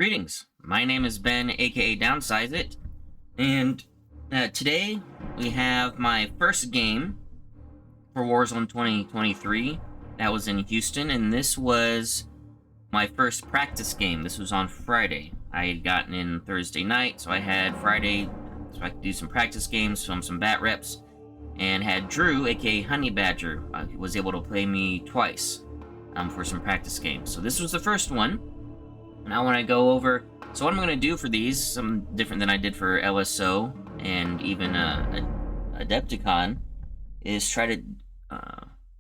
Greetings, my name is Ben, aka Downsizeit, and today we have my first game for Warzone 2023. That was in Houston, and this was my first practice game. This was on Friday. I had gotten in Thursday night, so I had Friday so I could do some practice games, film some bat reps, and had Drew, aka HunniBadger, was able to play me twice for some practice games. So this was the first one. Now when I go over, so what I'm going to do for these, some different than I did for LSO and even Adepticon, is try to,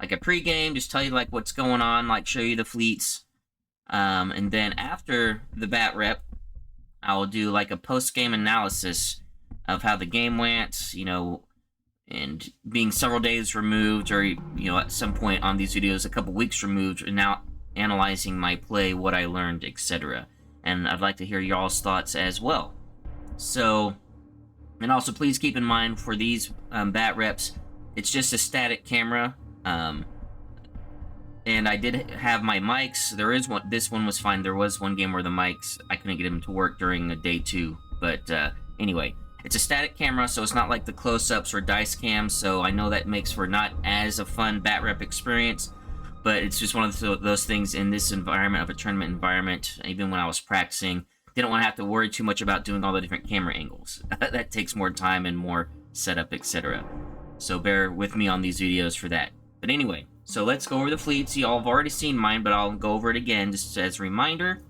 like a pregame, just tell you like what's going on, like show you the fleets, and then after the bat rep, I'll do like a post-game analysis of how the game went, you know, and being several days removed, or, you know, at some point on these videos, a couple weeks removed, and now analyzing my play, what I learned, etc. And I'd like to hear y'all's thoughts as well. So, and also please keep in mind for these bat reps, it's just a static camera. And I did have my mics. There is one. This one was fine. There was one game where the mics, I couldn't get them to work during a day 2. But anyway, it's a static camera, so it's not like the close-ups or dice cams. So I know that makes for not as a fun bat rep experience. But it's just one of those things in this environment of a tournament environment. Even when I was practicing, didn't want to have to worry too much about doing all the different camera angles. That takes more time and more setup, etc. So bear with me on these videos for that. But anyway, so let's go over the fleets. Y'all have already seen mine, but I'll go over it again just as a reminder.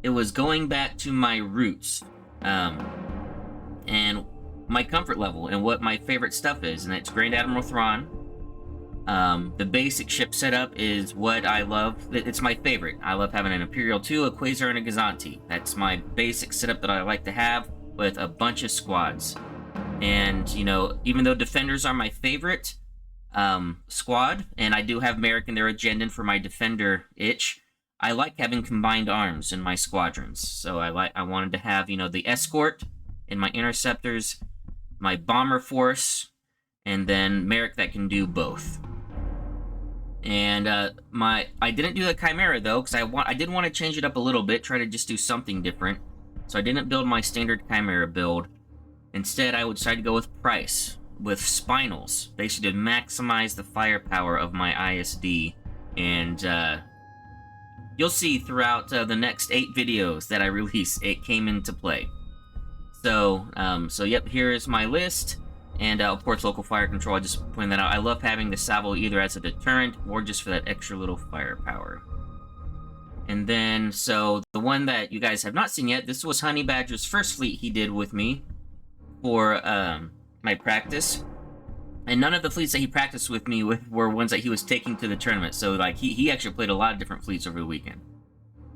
It was going back to my roots, and my comfort level, and what my favorite stuff is, and it's Grand Admiral Thrawn. The basic ship setup is what I love. It's my favorite. I love having an Imperial 2, a Quasar, and a Gazanti. That's my basic setup that I like to have with a bunch of squads. And, you know, even though Defenders are my favorite squad, and I do have Merrick and their Agendan for my Defender itch, I like having combined arms in my squadrons. So I wanted to have, you know, the Escort and my Interceptors, my Bomber Force, and then Merrick that can do both. And I didn't do the Chimera though, because I did want to change it up a little bit, try to just do something different. So I didn't build my standard Chimera build. Instead, I would try to go with Price, with Spinals, basically to maximize the firepower of my ISD. And you'll see throughout the next 8 videos that I release, it came into play. So, yep, here is my list. And of course, local fire control, I just pointed that out. I love having the Salvo either as a deterrent or just for that extra little firepower. And then, so the one that you guys have not seen yet, this was HunniBadger's first fleet he did with me for my practice. And none of the fleets that he practiced with me with were ones that he was taking to the tournament. So like he actually played a lot of different fleets over the weekend.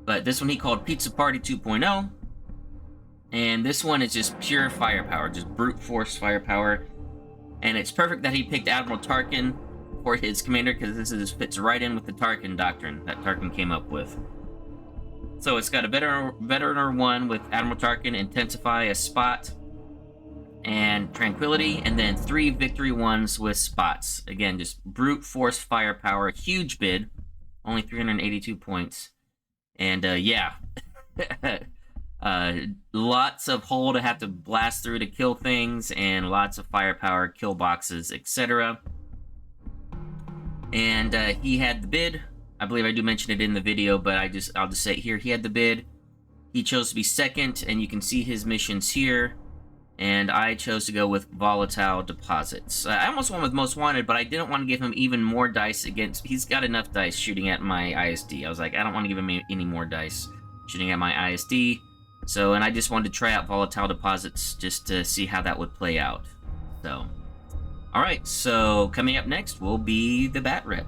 But this one he called Pizza Party 2.0. And this one is just pure firepower, just brute force firepower. And it's perfect that he picked Admiral Tarkin for his commander, because this fits right in with the Tarkin doctrine that Tarkin came up with. So it's got a Veteran 1 with Admiral Tarkin, Intensify, a Spot, and Tranquility, and then 3 Victory 1s with Spots. Again, just brute force firepower, huge bid, only 382 points. And yeah. Lots of hull to have to blast through to kill things, and lots of firepower, kill boxes, etc. And he had the bid. I believe I do mention it in the video, but I'll just say it here. He had the bid. He chose to be second, and you can see his missions here. And I chose to go with Volatile Deposits. I almost went with Most Wanted, but I didn't want to give him even more dice against... He's got enough dice shooting at my ISD. I was like, I don't want to give him any more dice shooting at my ISD. So, and I just wanted to try out Volatile Deposits just to see how that would play out. So, alright, so coming up next will be the bat rep.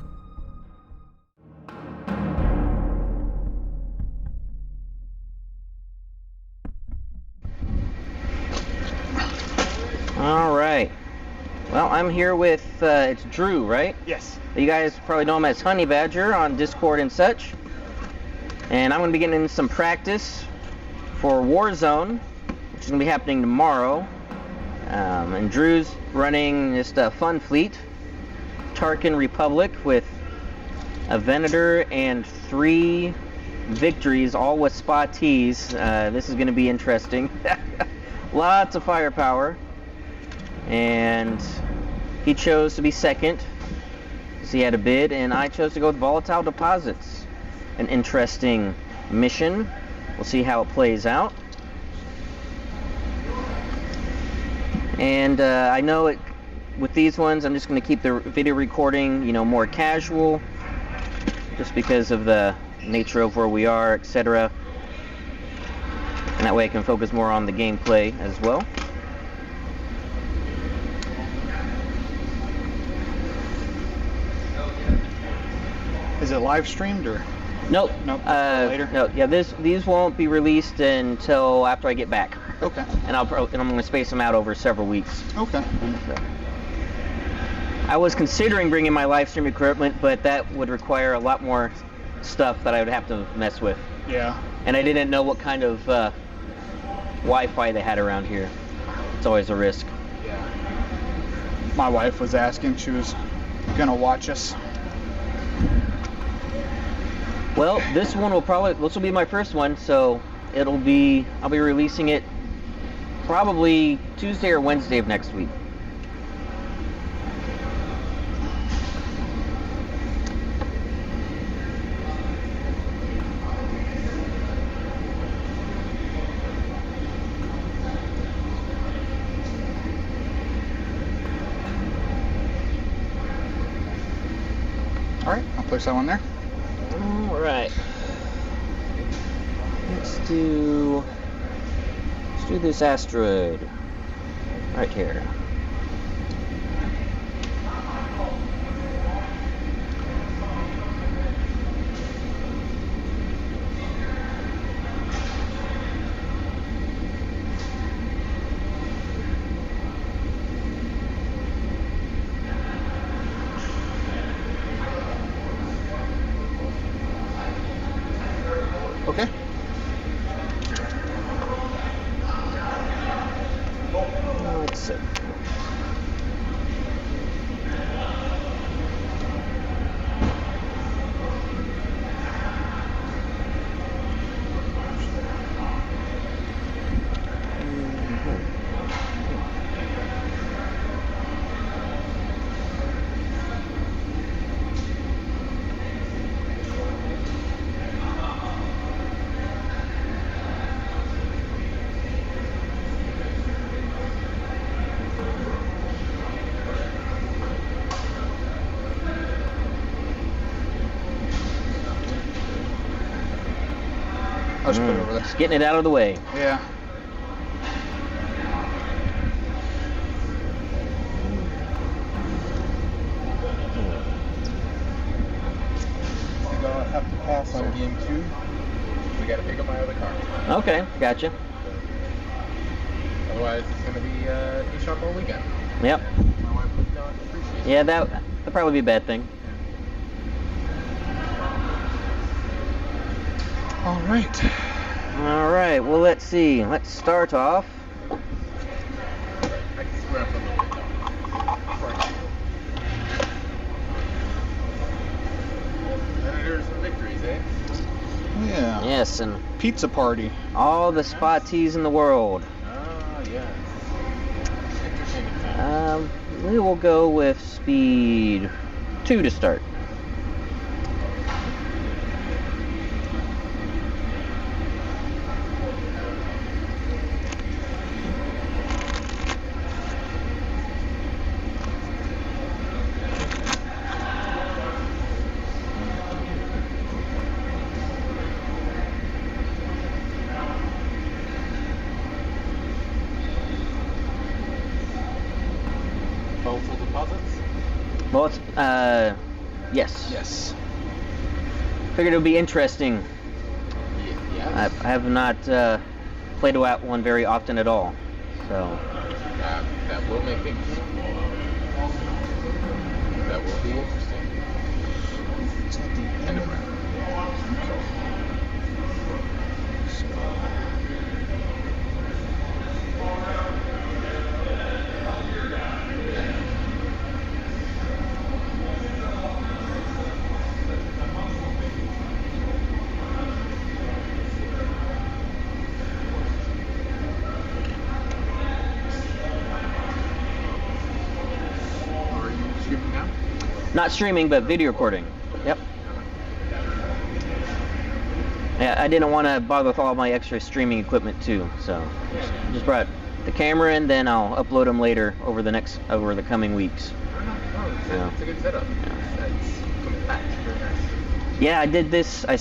Alright. Well, I'm here with, it's Drew, right? Yes. You guys probably know him as HunniBadger on Discord and such. And I'm going to be getting in some practice for Warzone, which is going to be happening tomorrow. And Drew's running just a fun fleet, Tarkin Republic, with a Venator and 3 victories, all with spot tees. This is going to be interesting. Lots of firepower. And he chose to be second, because he had a bid, and I chose to go with volatile deposits. An interesting mission. We'll see how it plays out. And I know it with these ones, I'm just going to keep the video recording, you know, more casual, just because of the nature of where we are, etc. And that way I can focus more on the gameplay as well. Is it live streamed or? Nope. Nope. Later. No. Yeah. These won't be released until after I get back. Okay. And I'm going to space them out over several weeks. Okay. So. I was considering bringing my live stream equipment, but that would require a lot more stuff that I would have to mess with. Yeah. And I didn't know what kind of Wi-Fi they had around here. It's always a risk. Yeah. My wife was asking, she was gonna watch us. Well, this will be my first one, so I'll be releasing it probably Tuesday or Wednesday of next week. All right, I'll place that one there. All right. Let's do this asteroid right here. Okay. Let's see. I'll just put it over there. Just getting it out of the way. Yeah. We're gonna have to pass on game 2. We gotta pick up my other car. Okay, gotcha. Otherwise, it's gonna be eShop all weekend. Yep. My wife would not appreciate it. Yeah, that'd probably be a bad thing. All right. All right. Well, let's see. Let's start off. I can square up a little bit though. Senators and victories, eh? Yeah. Yes, and Pizza party. all the spot tees in the world. Ah, yes. Entertaining time. We will go with speed 2 to start. Volatile deposits? Well, it's, yes. Yes. Figured it would be interesting. Yes. I have not played one very often at all, so. That will make things. That will be interesting. End of round. Not streaming, but video recording. Yep. Yeah, I didn't want to bother with all my extra streaming equipment too, so just brought the camera in. Then I'll upload them later over the coming weeks. No, it's a good setup. Yeah. It's compact, very nice. Yeah, I did this. I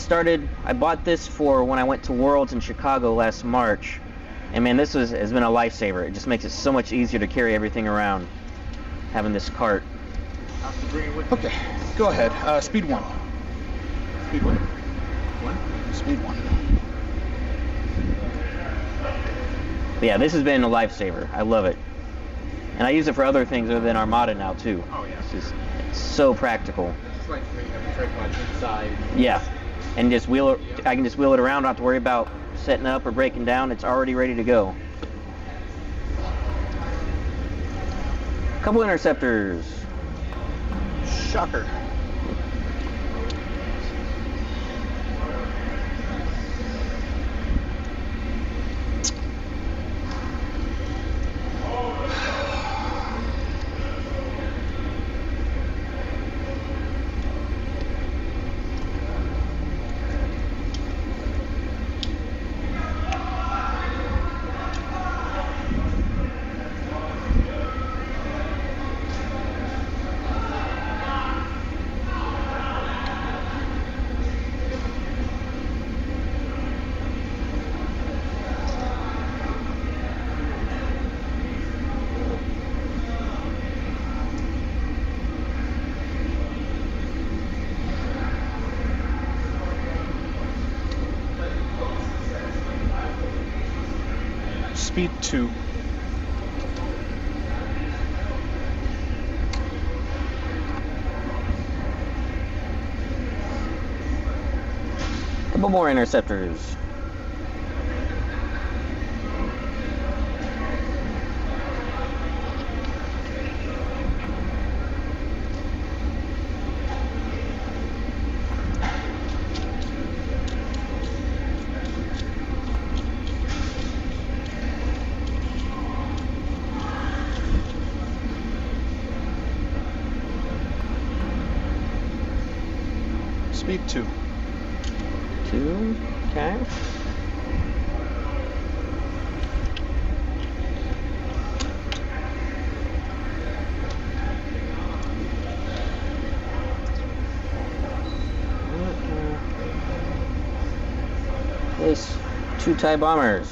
bought this for when I went to Worlds in Chicago last March, and man, this has been a lifesaver. It just makes it so much easier to carry everything around, having this cart. Okay, go ahead. Speed 1. Speed 1. Speed 1. But yeah, this has been a lifesaver. I love it, and I use it for other things other than Armada now too. Oh yeah. It's so practical. It's like when you have the tripod inside. Yeah, and I can just wheel it around. Don't have to worry about setting up or breaking down. It's already ready to go. Couple interceptors. Shocker. Speed 2. Couple more interceptors. Speed 2. 2. Okay. Place 2 TIE bombers.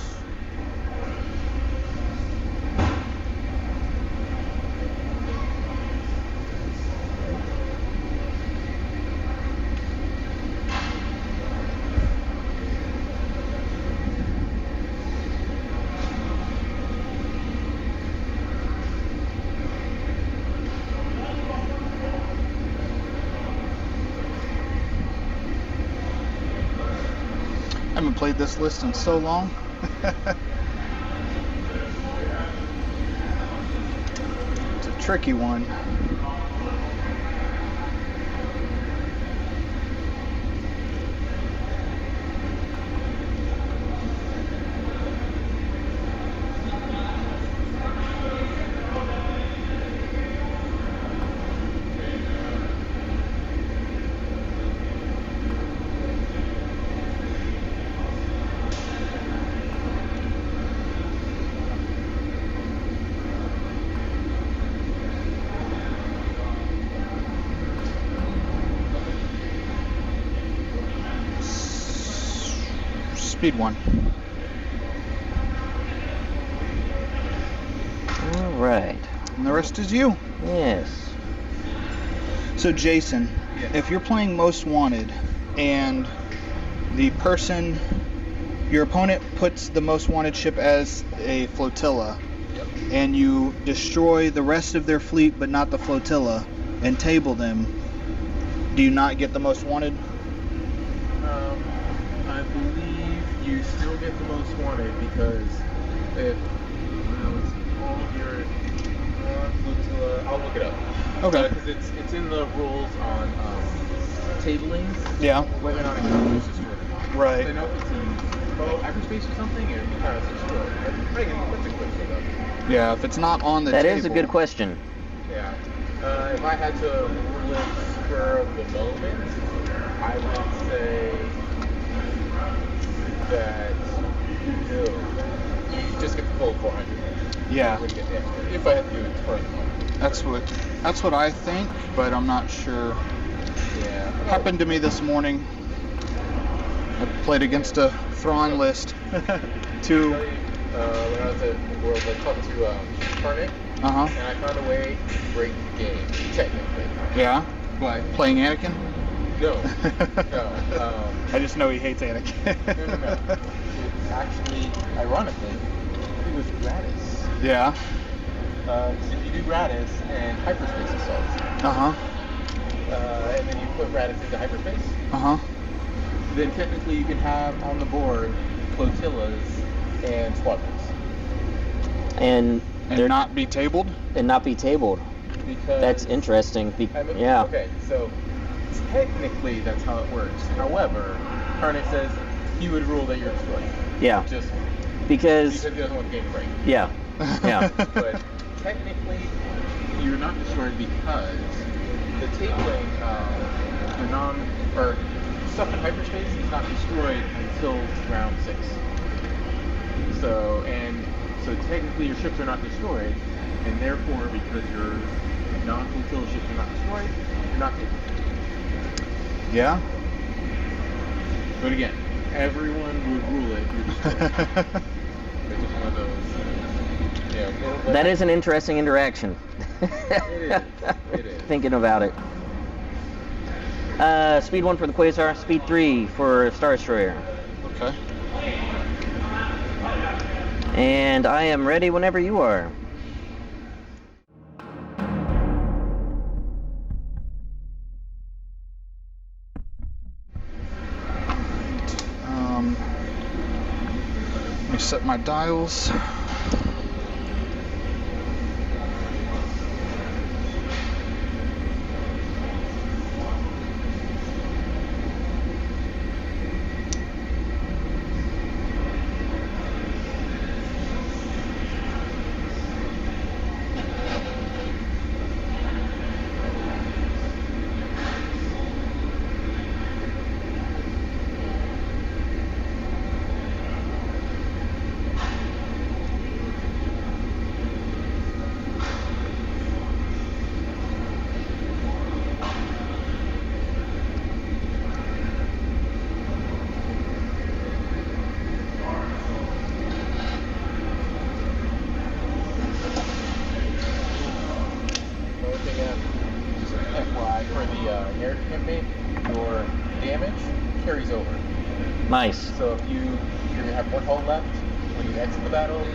I haven't played this list in so long. It's a tricky one. Speed 1. All right. And the rest is you. Yes. So Jason, Yeah. if you're playing Most Wanted and the person, your opponent puts the Most Wanted ship as a flotilla, Yep. and you destroy the rest of their fleet but not the flotilla and table them, do you not get the Most Wanted? I believe you still get the most wanted because if all of your flotilla, I'll look it up. Okay. Because it's in the rules on tabling Yeah. whether or not a character is destroyed. Right. I know if it's in hyperspace or something, it kind of destroyed. That's a quick look up. Yeah, if it's not on the That table. is a good question. Yeah. If I had to absolute spur of the moment, I would say that no, you just get the full 400. Yeah. When you get the extra. If I had to do it spur of the moment. That's what I think, but I'm not sure. Yeah. Happened to me this morning. I played against a Thrawn list. Two. When I was at World, I talked to Tarkin, Uh-huh. and I found a way to break the game, technically. Yeah. But Playing Anakin? no, no. I just know he hates Anakin. No. It's actually, ironically, it was gratis. Yeah. So if you do gratis and hyperspace assaults, Uh-huh. and then you put gratis into hyperspace, Uh-huh. then technically you can have on the board flotillas and squadrons. And they're not be tabled? and not be tabled. Because That's interesting. Yeah. Okay, so technically that's how it works. However, Tarkin says he would rule that you're destroyed. Yeah. Just Because he doesn't want the game to break. yeah. Yeah. But technically, you're not destroyed because the tabling, or stuff in hyperspace is not destroyed until round 6. So technically your ships are not destroyed, and therefore because your non-flotilla ships are not destroyed, you're not taken. Yeah. But again, everyone would rule it, you're destroyed. It's just one of those. Yeah. That is an interesting interaction. It is. Thinking about it. Speed 1 for the Quasar, Speed 3 for Star Destroyer. Okay. And I am ready whenever you are. Let me set my dials. Carries over. Nice. So if you have one hull left when you exit the battle,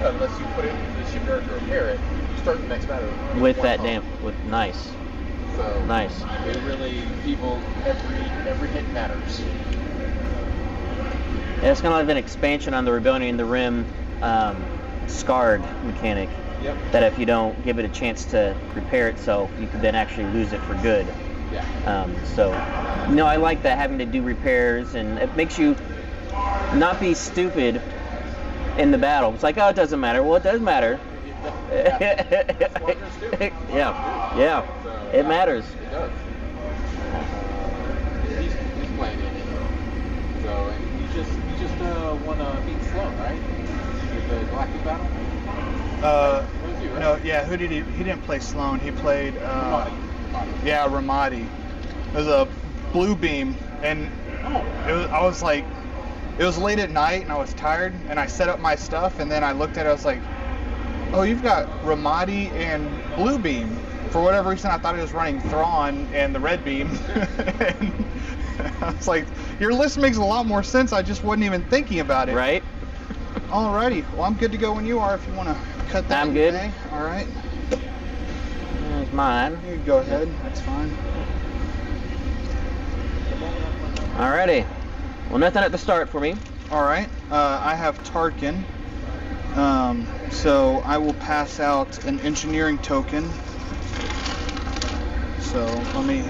unless you put it into the shipyard to repair it, you start the next battle With one that hull. nice. So Nice. It really, every hit matters. Yeah, it's kind of like an expansion on the Rebellion in the Rim scarred mechanic. Yep. That if you don't give it a chance to repair itself, you could then actually lose it for good. Yeah. No, I like that, having to do repairs, and it makes you not be stupid in the battle. It's like, oh, it doesn't matter. Well, it does matter. Yeah. So, It matters. It does. He's playing it. So, and he just won a beat Sloan, right? With the Galactic Battle. It was you, right? No, yeah. Who did he? He didn't play Sloan. He played. Ramadi. Yeah, Ramadi. It was a blue beam, and I was like, it was late at night, and I was tired, and I set up my stuff, and then I looked at it, I was like, oh, you've got Ramadi and blue beam. For whatever reason, I thought he was running Thrawn and the red beam. And I was like, your list makes a lot more sense. I just wasn't even thinking about it. Right? Alrighty. Well, I'm good to go when you are if you want to cut that. I'm good. All right. There's mine. You can go ahead. That's fine. Alrighty. Well, nothing at the start for me. All right. I have Tarkin. So I will pass out an engineering token. So let me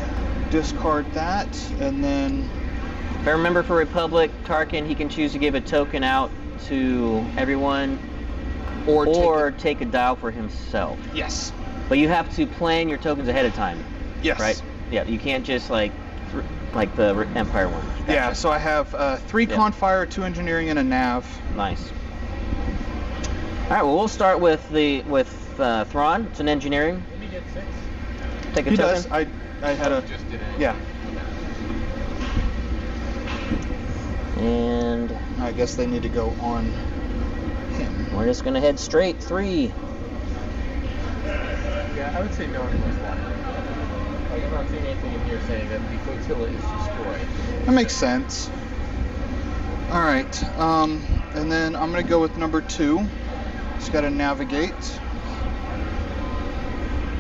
discard that, and then If I remember for Republic, Tarkin, he can choose to give a token out to everyone or take a dial for himself. yes. But you have to plan your tokens ahead of time. Yes. Right? Yeah, you can't just like the Empire one. Yeah, so I have 3 Yeah. Confire, 2 Engineering, and a Nav. Nice. All right, well, we'll start with Thrawn. It's an engineering. Let me get 6. Take a He token. does. I had a... Just did it. Yeah. And I guess they need to go on him. we're just gonna head straight 3. Yeah, I would say no one was that. Like, I'm not seeing anything in here saying that the flotilla is destroyed. That makes sense. All right. And then I'm going to go with number 2. Just got to navigate.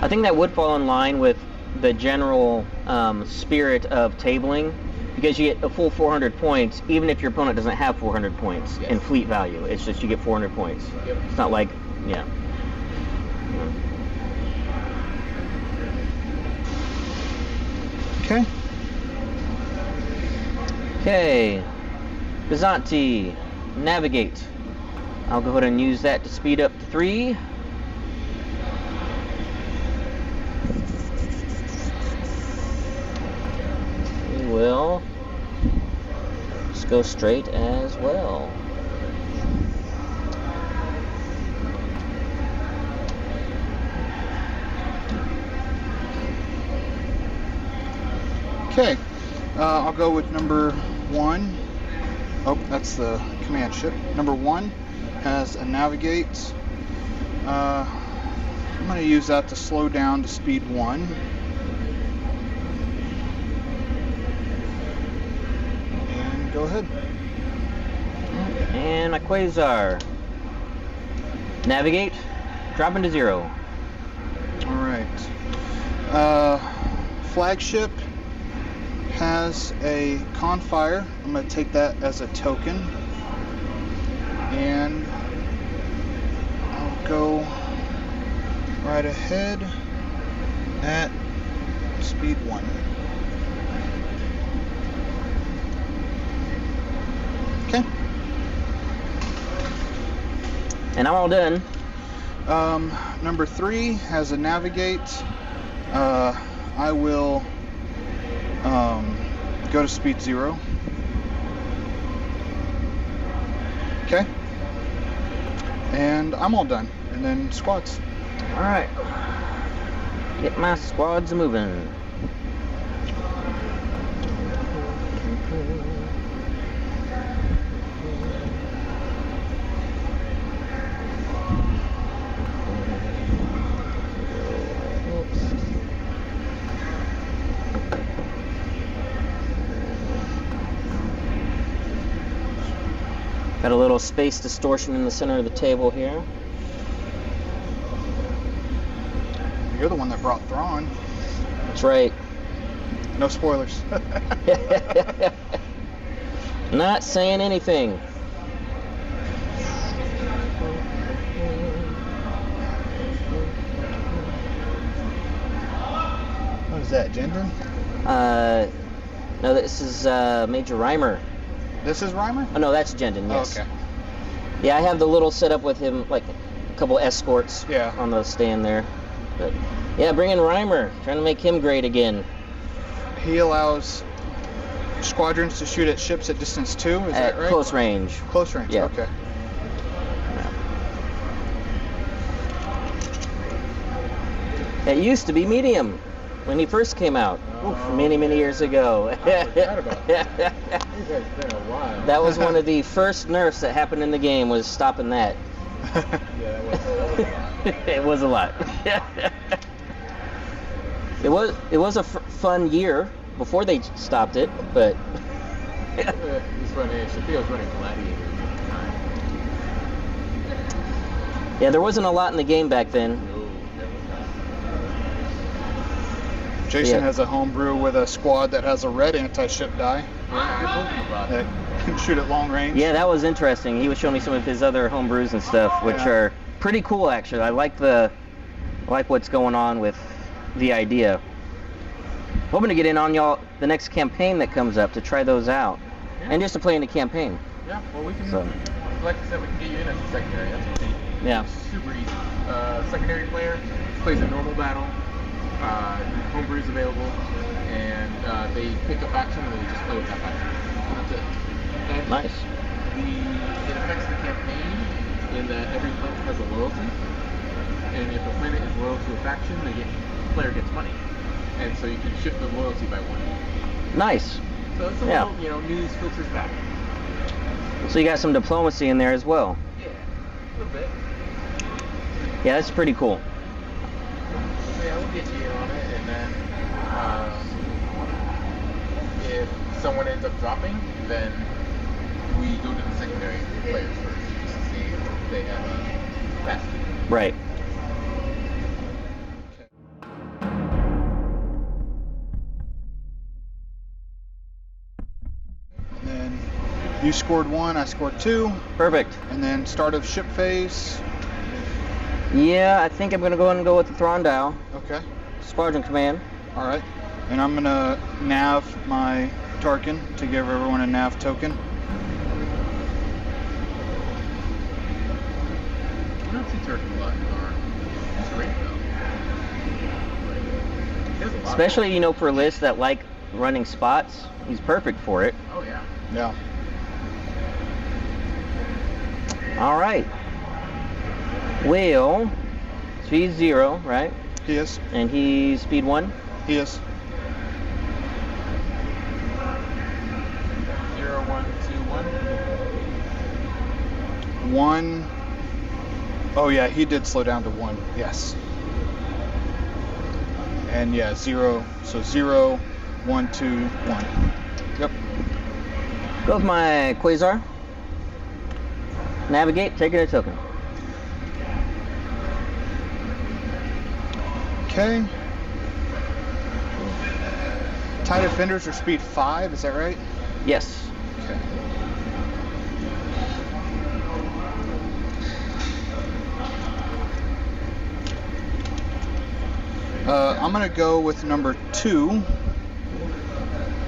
I think that would fall in line with the general spirit of tabling, because you get a full 400 points, even if your opponent doesn't have 400 points Yes. in fleet value. It's just you get 400 points. Yep. It's not like, yeah. Okay. Okay, Bizanti, navigate. I'll go ahead and use that to speed up to 3. We will just go straight as well. Okay. I'll go with number 1. Oh, that's the command ship. Number 1 has a navigate. I'm going to use that to slow down to speed 1. And go ahead. And a Quasar. Navigate, drop into 0. All right. Flagship has a Confire. I'm going to take that as a token. And I'll go right ahead at speed 1. Okay. And I'm all done. Number 3 has a navigate. I will go to speed 0. Okay. And I'm all done. And then squads. All right. Get my squads moving. Got a little space distortion in the center of the table here. You're the one that brought Thrawn. That's right. No spoilers. Not saying anything. What is that, Jendon? No, this is Major Reimer. This is Reimer? Oh no, that's Jendon. Yes. Oh, okay. Yeah, I have the little setup with him, like a couple escorts Yeah. on the stand there. But yeah, bring in Reimer, trying to make him great again. He allows squadrons to shoot at ships at distance 2, is At that right? close range. Close range, Yeah. okay. It used to be medium when he first came out. Oof, many, many years ago. I forgot about that. These guys been a while. That was one of the first nerfs that happened in the game, was stopping that. Yeah, that was a lot. It was a lot. It was a fun year before they stopped it, but This one, Shapiro was running Gladiator at the time. yeah, there wasn't a lot in the game back then. No, there was not. Jason Yeah. has a homebrew with a squad that has a red anti-ship die Yeah, I told you about that it. can shoot at long range. Yeah, that was interesting. He was showing me some of his other homebrews and stuff, which Yeah. are pretty cool actually. I like what's going on with the idea. Hoping to get in on y'all the next campaign that comes up to try those out, Yeah. and just to play in the campaign. Yeah, well, we can, So. like I said, we can get you in as a secondary. That's easy. Yeah. Super easy. Secondary player plays a normal battle. Homebrews available, and they pick a faction and they just play with that faction. That's it. And Nice. it affects the campaign in that every planet has a loyalty, and if a planet is loyal to a faction, the player gets money, and so you can shift the loyalty by one. Nice. So it's a Yeah. little, news filters back. So you got some diplomacy in there as well. Yeah, a little bit. Yeah, that's pretty cool. So yeah, we'll get you in on it, and then if someone ends up dropping, then we go to the secondary players first, just to see if they have a capacity. Right. And then you scored 1, I scored 2, Perfect. and then start of ship phase. Yeah, I think I'm gonna go ahead and go with the Thrawn dial. Okay. Squadron command. All right. And I'm gonna nav my Tarkin to give everyone a nav token. I don't see Turkey a lot in our. It's great though. He has a lot. Especially, for lists that like running spots. He's perfect for it. Oh yeah. Yeah. All right. Well, speed 0, right? He is. And he's speed 1. He is. 0, 1, 2, 1. 1. Oh yeah, he did slow down to 1. Yes. And yeah, 0. So 0, 1, 2, 1. Yep. Go with my Quasar. Navigate, taking a token. Okay. TIE defenders are speed 5, is that right? Yes. Okay. I'm gonna go with number 2.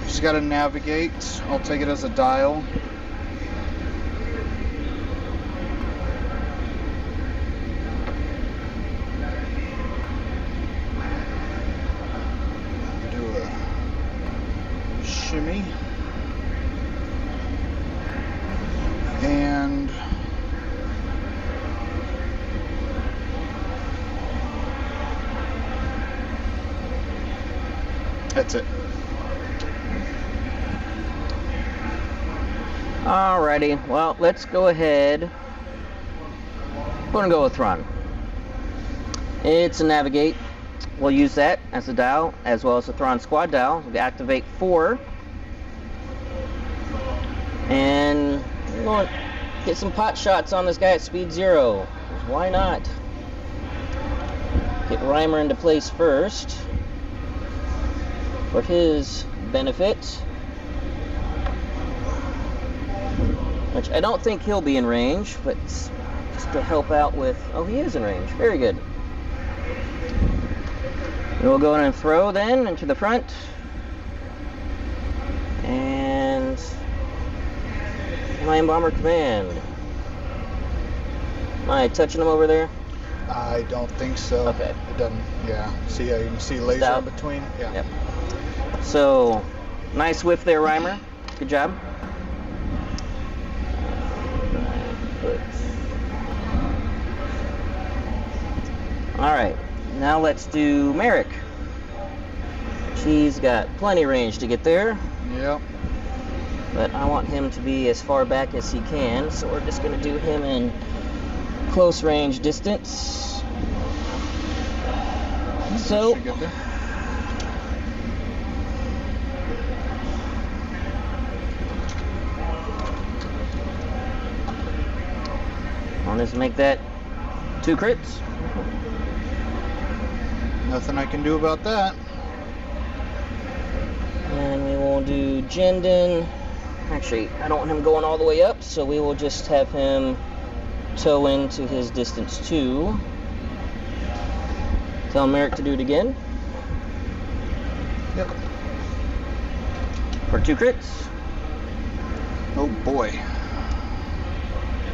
She's got to navigate. I'll take it as a dial. Do a shimmy. And that's it. Alrighty, well, let's go ahead. I'm gonna go with Thrawn. It's a navigate. We'll use that as a dial, as well as the Thrawn squad dial. We'll activate 4. And we're going to get some pot shots on this guy at speed 0. Why not? Get Reimer into place first for his benefit. Which I don't think he'll be in range, but just to help out with... Oh, he is in range. Very good. We'll go in and throw then into the front. And... Lion Bomber Command. Am I touching him over there? I don't think so. Okay. It doesn't. Yeah. See how you can see laser Stop. in between? Yeah. Yep. So, nice whiff there, Reimer. Good job. Alright, now let's do Merrick. He's got plenty range to get there, Yep. but I want him to be as far back as he can, so we're just going to do him in close range distance. So, Should get there. I'll just make that 2 crits. Nothing I can do about that. And we will do Jendon. Actually, I don't want him going all the way up, so we will just have him tow into his distance 2. Tell Merrick to do it again. Yep. For 2 crits. Oh boy.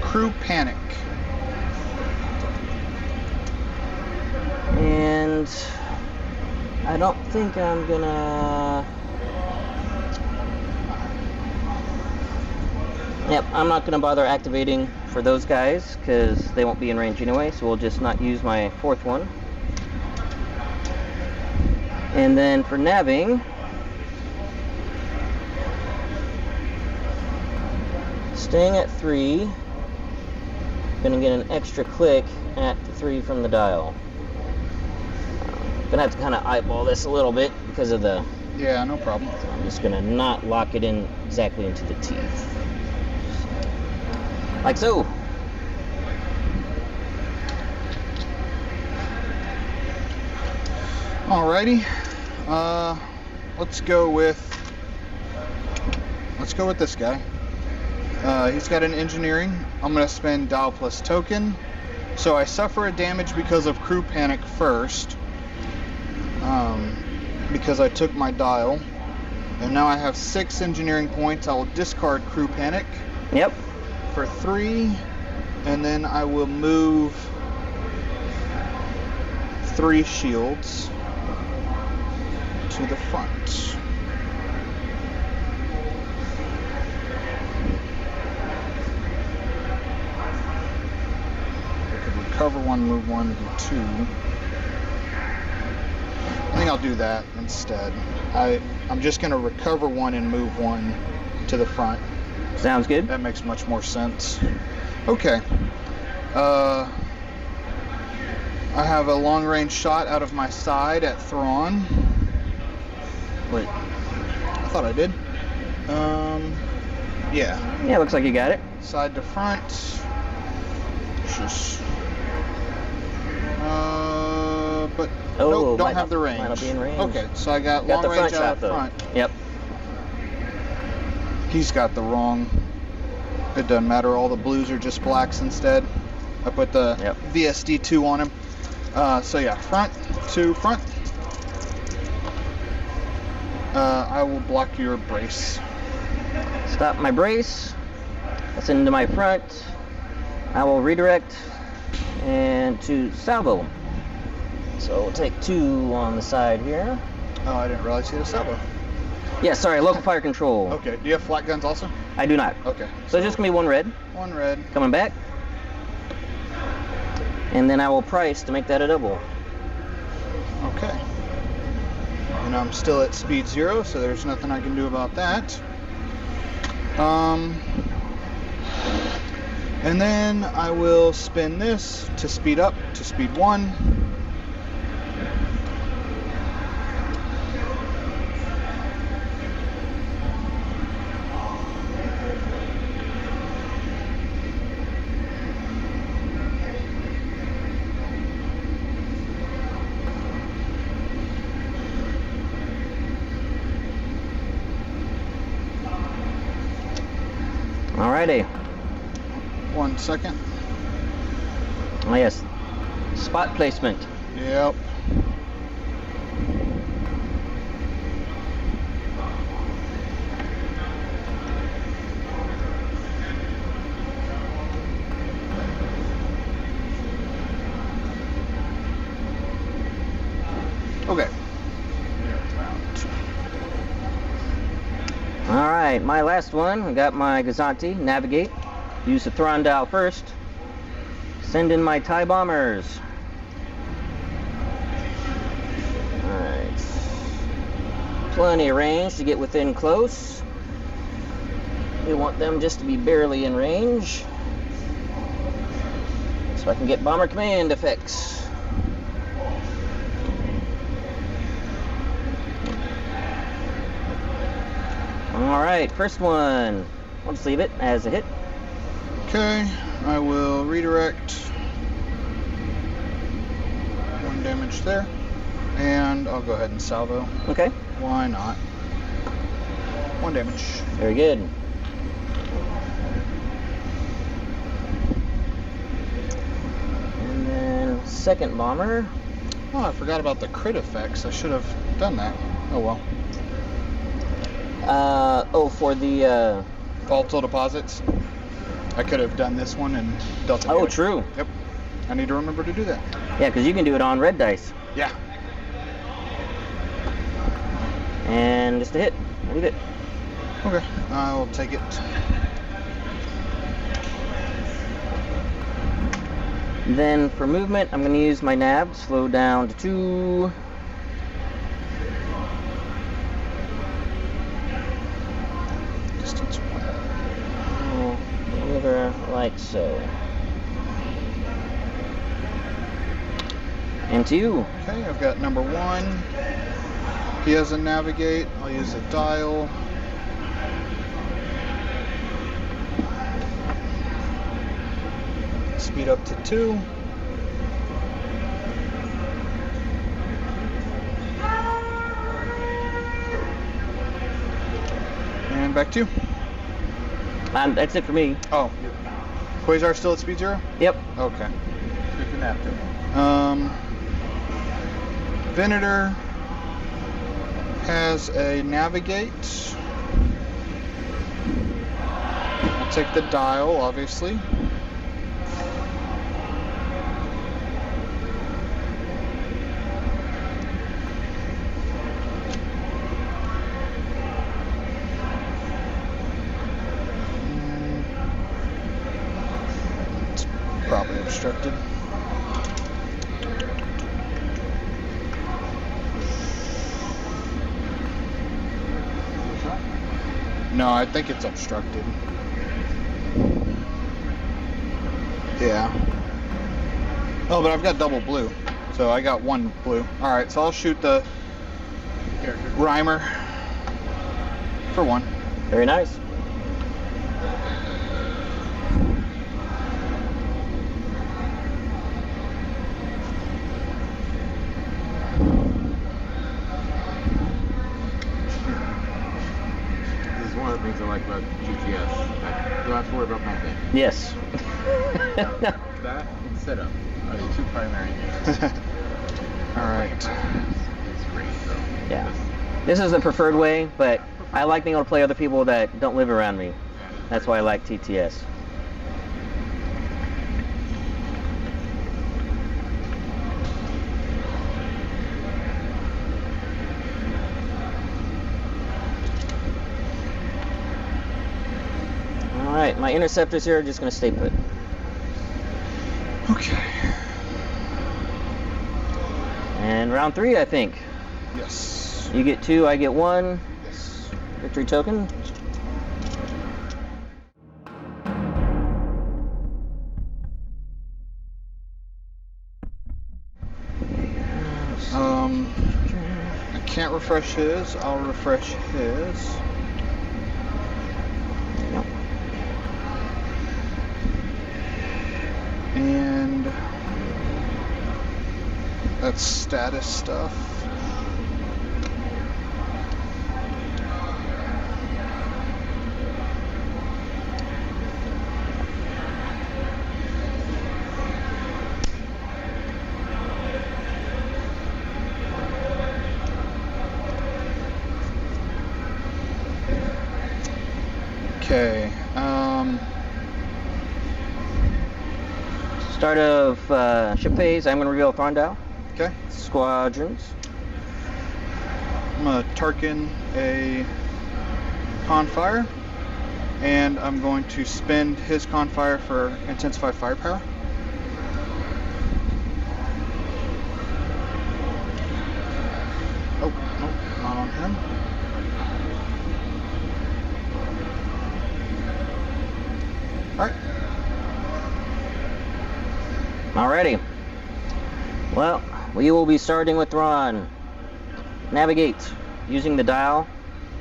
Crew panic. And I don't think I'm gonna... Yep, I'm not gonna bother activating for those guys because they won't be in range anyway, so we'll just not use my fourth one. And then for nabbing, staying at 3, gonna get an extra click at the 3 from the dial. Gonna have to kind of eyeball this a little bit because of the... Yeah, no problem. So I'm just gonna not lock it in exactly into the teeth. Like so. Alrighty. Let's go with this guy. He's got an engineering. I'm gonna spend dial plus token. So I suffer a damage because of crew panic first. Because I took my dial. And now I have 6 engineering points. I will discard crew panic. Yep. For 3, and then I will move 3 shields to the front. I could recover 1, move 1, do 2. I think I'll do that instead. I'm just going to recover 1 and move 1 to the front. Sounds good. That makes much more sense. Okay. I have a long-range shot out of my side at Thrawn. Wait. I thought I did. Yeah. Yeah, looks like you got it. Side to front. Just... but nope, don't have the range. Might not be in range. Okay, so I got Got long the range front out shot, front. though. Yep. He's got the wrong. It doesn't matter. All the blues are just blacks instead. I put the VSD2 on him. So yeah, front to front. I will block your brace. Stop my brace. That's into my front. I will redirect and to salvo. So we'll take 2 on the side here. Oh, I didn't realize you had a salvo. Yeah, sorry, local fire control. Okay, do you have flat guns also? I do not. Okay. So it's just gonna be 1 red. 1 red. Coming back. And then I will price to make that a double. Okay. And I'm still at speed 0, so there's nothing I can do about that. And then I will spin this to speed up to speed 1. Alrighty. 1 second. Oh yes. Spot placement. Yep. Okay. Alright, my last one. I got my Gazanti, navigate. Use the Thrawn dial first. Send in my TIE bombers. Alright. Plenty of range to get within close. We want them just to be barely in range. So I can get bomber command effects. Alright, first one. I'll just leave it as a hit. Okay, I will redirect. 1 damage there. And I'll go ahead and salvo. Okay. Why not? 1 damage. Very good. And then second bomber. Oh, I forgot about the crit effects. I should have done that. Oh well. For the Volatile deposits. I could have done this one and dealt it. Oh, true. Yep. I need to remember to do that. Yeah, because you can do it on red dice. Yeah. And just a hit. Leave it. Okay, I'll take it. Then for movement, I'm going to use my nav, slow down to 2. Distance 1. Maneuver like so. And 2. Okay, I've got number 1. He has a navigate. I'll use a dial. Speed up to 2. And back 2. That's it for me. Oh. Quasar still at speed 0? Yep. Okay. Good to nap too. Venator has a navigate. I'll take the dial, obviously. It's probably obstructed. No, I think it's obstructed. Yeah. Oh, but I've got double blue. So I got 1 blue. Alright, so I'll shoot the Character. Rhymer for 1. Very nice. This is one of the things I like about GTS. I don't have to worry about nothing. Yes. That and setup are the 2 primary things. Alright. It's great though. Yeah. This is the preferred way, but I like being able to play other people that don't live around me. That's why I like TTS. Alright, my interceptors here are just going to stay put. Okay. And round 3, I think. Yes. You get 2, I get 1. Yes. Victory token. I can't refresh his. I'll refresh his. Yep. And that's status stuff. Okay. Start of ship phase, I'm going to reveal Thrawn dial. Okay. Squadrons. I'm gonna Tarkin a Confire, and I'm going to spend his Confire for Intensify Firepower. Oh, nope, not on him. Alright. Alrighty. Well, we will be starting with Thrawn. Navigate using the dial.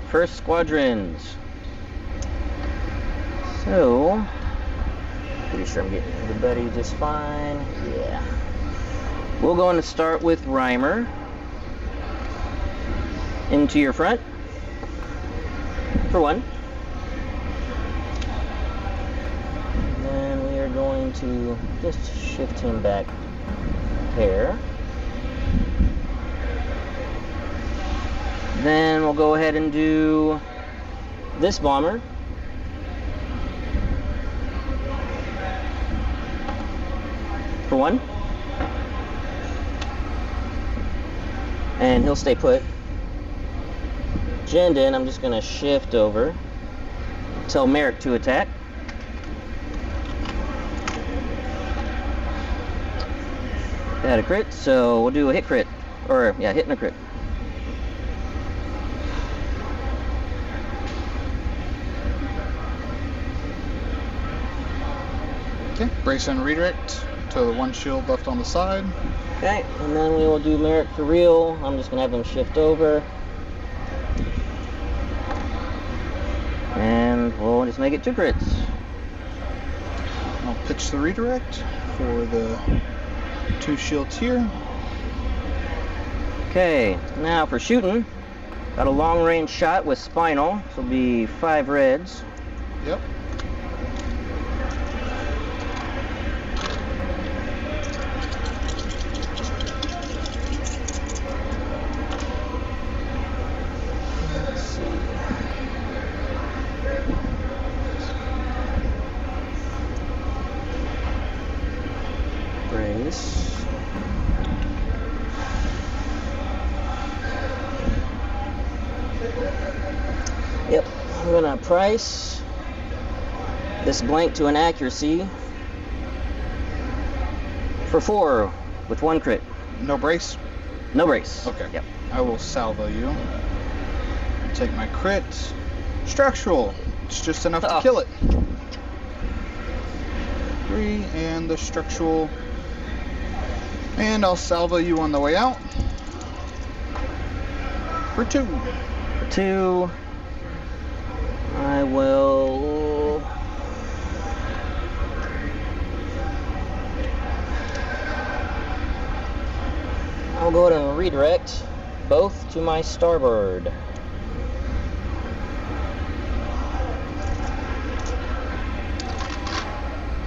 First squadrons. So, pretty sure I'm getting everybody just fine. Yeah. We'll go on and start with Rhymer. Into your front. For 1. And then we are going to just shift him back there. Then we'll go ahead and do this bomber. For 1. And he'll stay put. agenda, and I'm just going to shift over. Tell Merrick to attack. Had a crit, so we'll do a hit crit. Or, yeah, hit and a crit. Okay, brace and redirect to the one shield left on the side. Okay, and then we will do Merrick for real. I'm just gonna have him shift over. And we'll just make it 2 crits. I'll pitch the redirect for the 2 shields here. Okay, now for shooting. Got a long range shot with spinal. This will be 5 reds. Yep. Brace. Yep, I'm gonna price this blank to an accuracy for 4 with 1 crit. No brace? No brace. Okay. Yep. I will salvo you. Take my crit. Structural. It's just enough to kill it. 3 and the structural. And I'll salvo you on the way out. For 2. For 2, I will. I'll go ahead and redirect both to my starboard.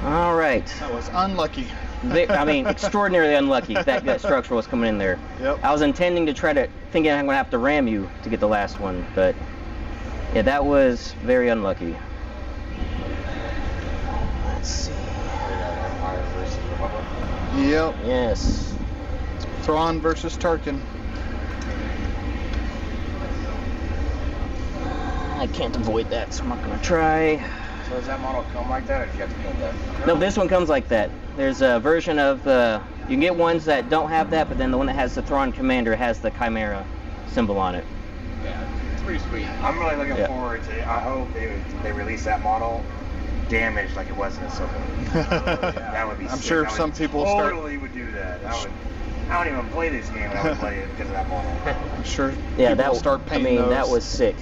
All right. That was unlucky. I mean, extraordinarily unlucky that structural was coming in there. Yep. I was intending to thinking I'm gonna have to ram you to get the last one, but yeah, that was very unlucky. Let's see. Empire versus Republic. Yep. Yes. Thrawn versus Tarkin. I can't avoid that, so I'm not gonna try. So does that model come like that, or do you have to build that? No, this one comes like that. There's a version of you can get ones that don't have that, but then the one that has the Thrawn commander has the Chimera symbol on it. Yeah, it's pretty sweet. I'm really looking forward to it. I hope they release that model damaged like it was in Ahsoka. That would be I'm sick. sure I some would people totally would do that. I don't even play this game, and I would play it because of that model. I'm sure Yeah, people that will start painting those. that was sick.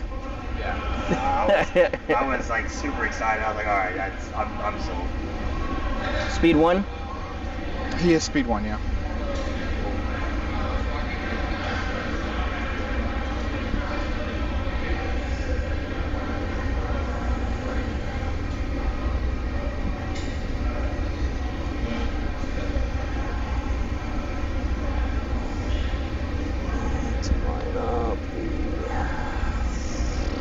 Yeah, I was like super excited. I was like, all right, I'm sold. Speed 1. He is speed 1, yeah.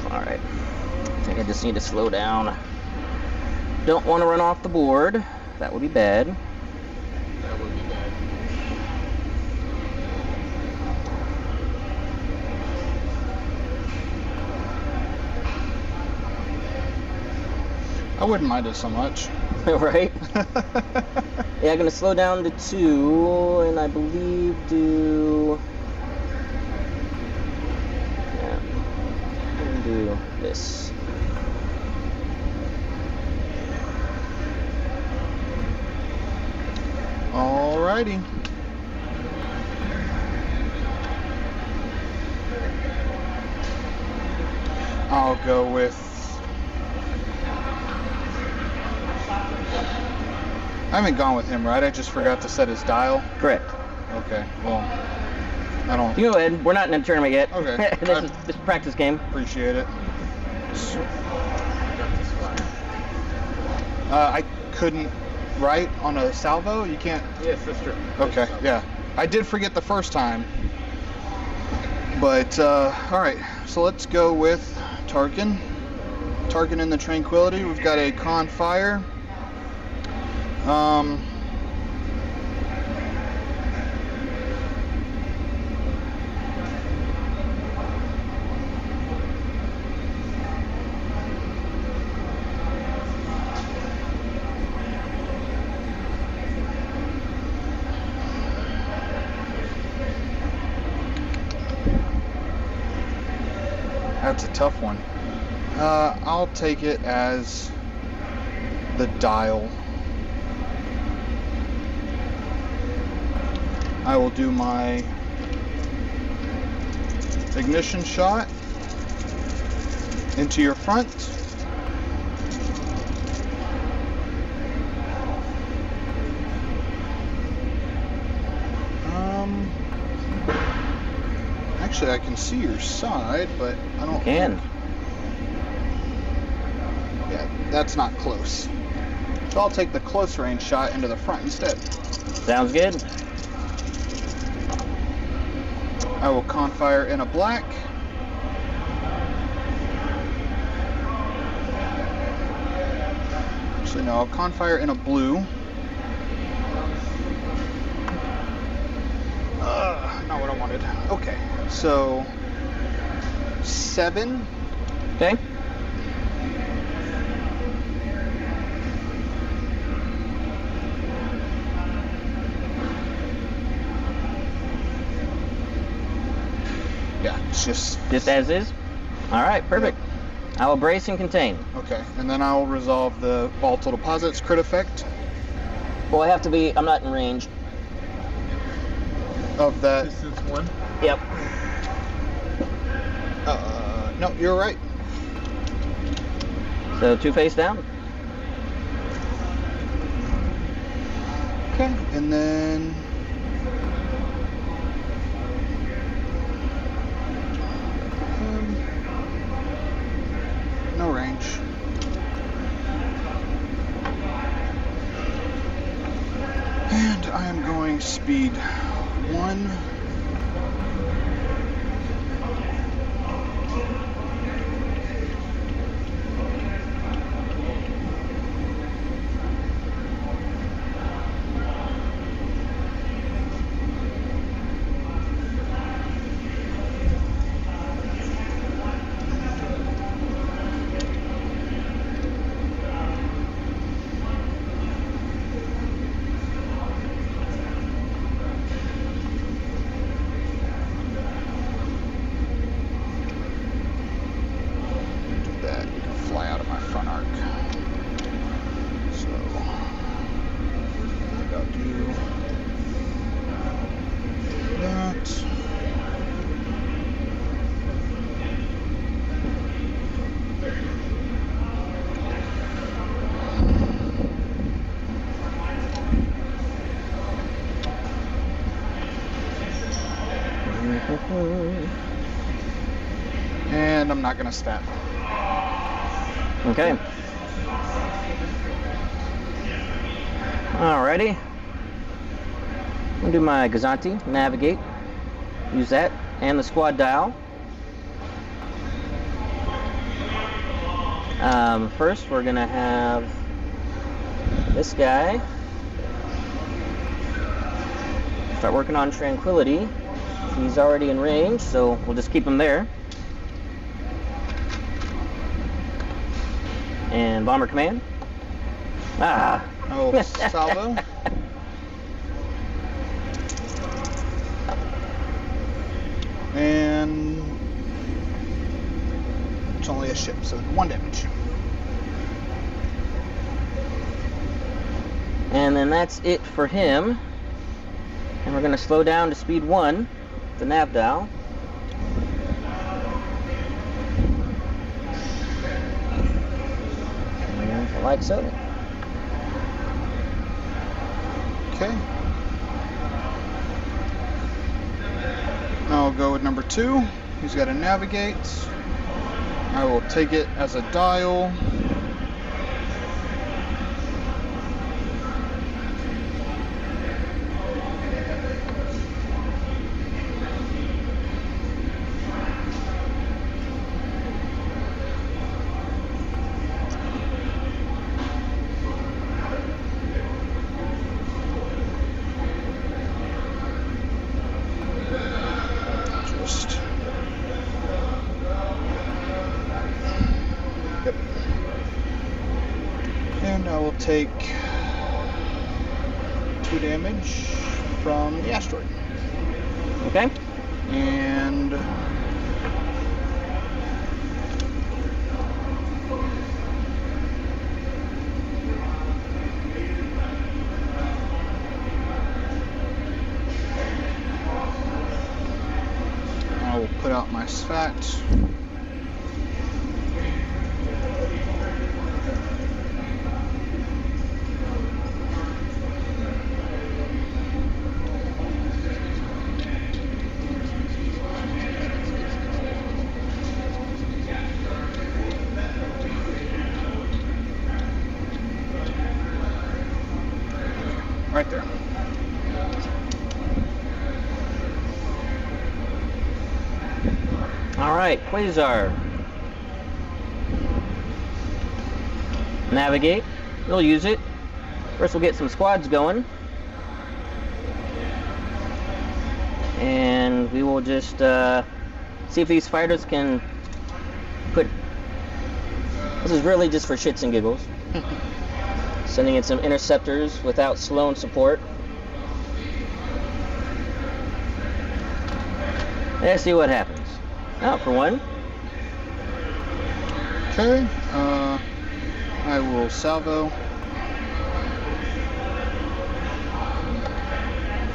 Alright. I think I just need to slow down. Don't want to run off the board. That would be bad. That would be bad. I wouldn't mind it so much. Right? Yeah, I'm gonna slow down to 2, and I believe do. Yeah, I'm gonna do this. Alrighty. I'll go with. I haven't gone with him, right? I just forgot to set his dial. Correct. Okay, well, I don't You go ahead. We're not in a tournament yet. Okay. This is just a practice game. appreciate it. I couldn't write on a salvo. You can't. Yes, that's true. Okay, yeah. I did forget the first time. But, alright. So let's go with Tarkin. Tarkin in the Tranquility. We've got a Con Fire. That's a tough one. I'll take it as the dial. I will do my ignition shot into your front. Actually, I can see your side, but I don't. Can. Yeah, that's not close. So I'll take the close range shot into the front instead. Sounds good. I will confire in a black. Actually, no, I'll confire in a blue. Not what I wanted. Okay, so 7. Okay. Yeah, it's just as is? Alright, perfect. I will brace and contain. okay, and then I'll resolve the volatile deposits crit effect Well, I have to be, I'm not in range. of that. Distance 1. Yep. No, you're right. So 2 face down. Okay, and then no range. And I am going speed 1. And I'm not gonna stat. Okay. Alrighty. I'll do my Gazanti, navigate. Use that and the squad dial. First, we're gonna have this guy start working on tranquility. He's already in range, so we'll just keep him there. And bomber command. Ah. Oh, salvo. And it's only a ship, so 1 damage. And then that's it for him. And we're going to slow down to speed 1, the nav dial. And like so. Okay. I'll go with number 2. He's got to navigate. I will take it as a dial. Take 2 damage from the asteroid. Okay. And my svat. Right there. All right, Quasar. Navigate. We'll use it. First, we'll get some squads going. And we will just see if these fighters can put... This is really just for shits and giggles. Sending in some interceptors without Sloan support. Let's see what happens. Oh, for one. Okay. I will salvo.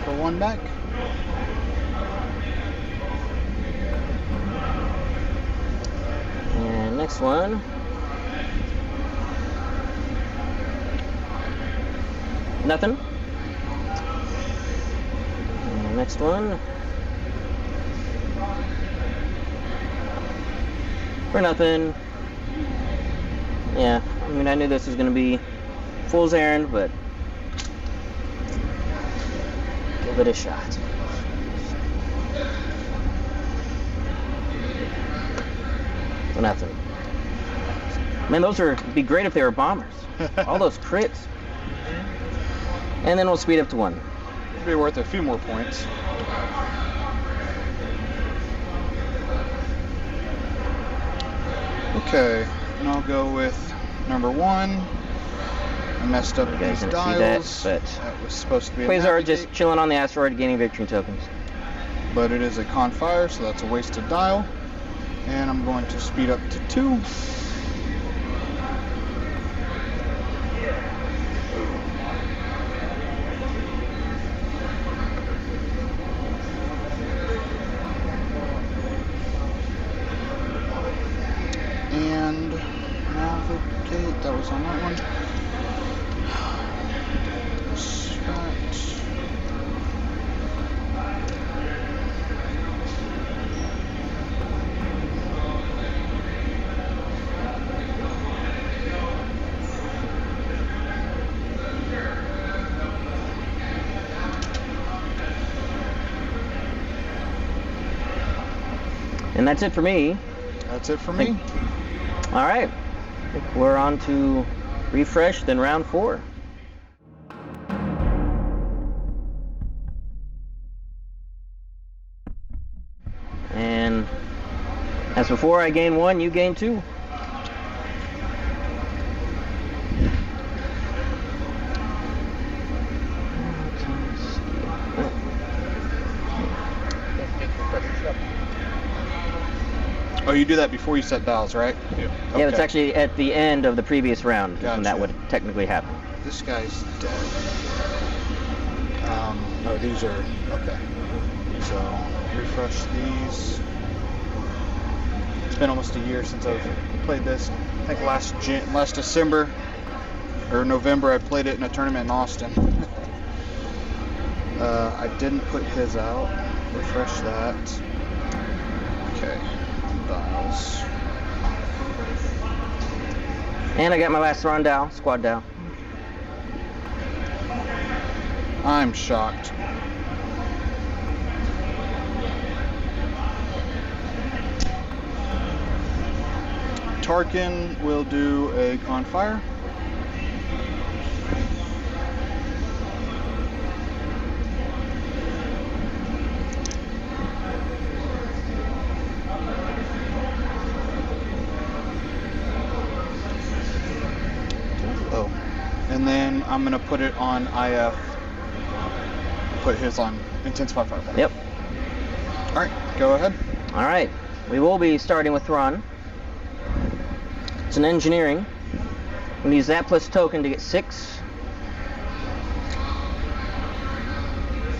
For one back. And next one. Nothing. And next one. For nothing. Yeah, I mean, I knew this was going to be fool's errand, but give it a shot. For nothing. Man, those would be great if they were bombers. All those crits. And then we'll speed up to 1. It'd be worth a few more points. Okay, and I'll go with number 1. I messed up You guys these didn't dials. see that, That was supposed to be a Quasar navigate, just chilling on the asteroid gaining victory tokens. but it is a con fire, so that's a wasted dial. And I'm going to speed up to 2. And navigate, that was on that one. Strat. And that's it for me. That's it for me. All right. I think we're on to refresh, then round 4. And as before, I gain 1, you gain 2. Oh, you do that before you set dials, right? Yeah. Yeah, it's Okay. actually at the end of the previous round when that Gotcha. would technically happen. This guy's dead. Oh, these are, okay. So, refresh these. It's been almost a year since I've played this. I think last December, or November, I played it in a tournament in Austin. I didn't put his out. Refresh that. Okay, dials. And I got my last Thrawn Dow, squad Dow. I'm shocked. Tarkin will do a on fire. Oh, and then I'm gonna put it on IF. Put his on intensify fire. Yep. All right, go ahead. All right. We will be starting with Thrawn. It's an engineering. I'm gonna use that plus token to get 6.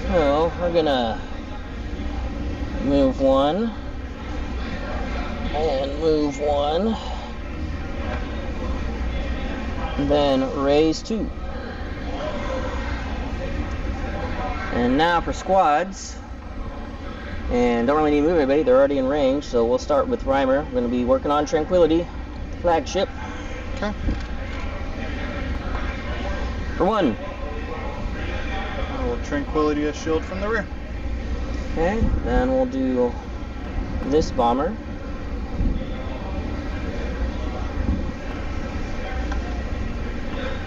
So we're gonna move 1, And move 1. Then raise 2. And now for squads. And don't really need to move anybody, they're already in range, so we'll start with Reimer. We're going to be working on Tranquility, flagship. Okay. For 1. I will Tranquility a shield from the rear. Okay, then we'll do this bomber.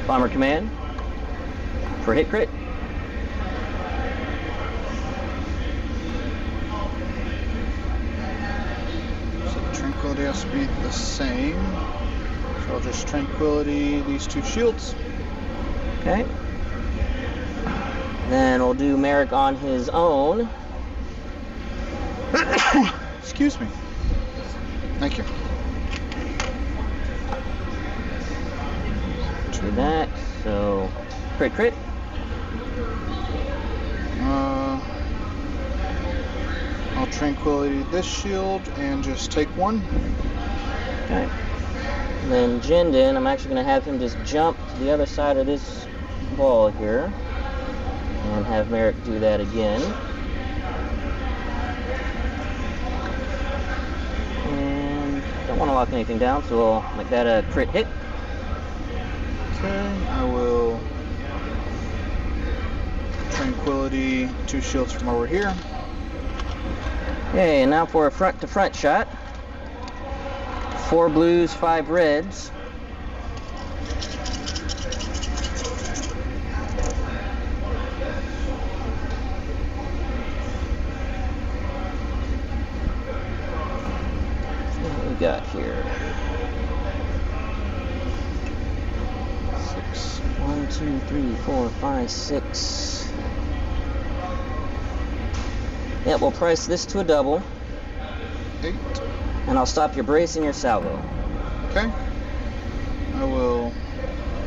Bomber command for hit crit. So Tranquility has to be the same. So I'll just Tranquility these 2 shields. Okay. Then we'll do Merrick on his own. Excuse me. Thank you. Do that. So crit crit. I'll Tranquility this shield and just take 1. Okay. And then Jindin, I'm actually going to have him just jump to the other side of this ball here. And have Merrick do that again. And don't want to lock anything down, so we'll make that a crit hit. Okay, I will Tranquility 2 shields from over here. Okay, and now for a front to front shot. 4 blues, 5 reds. What we got here? 6. 1, 2, 3, 4, 5, 6. Yep, we'll price this to a double. 8. And I'll stop your brace and your salvo. Okay. I will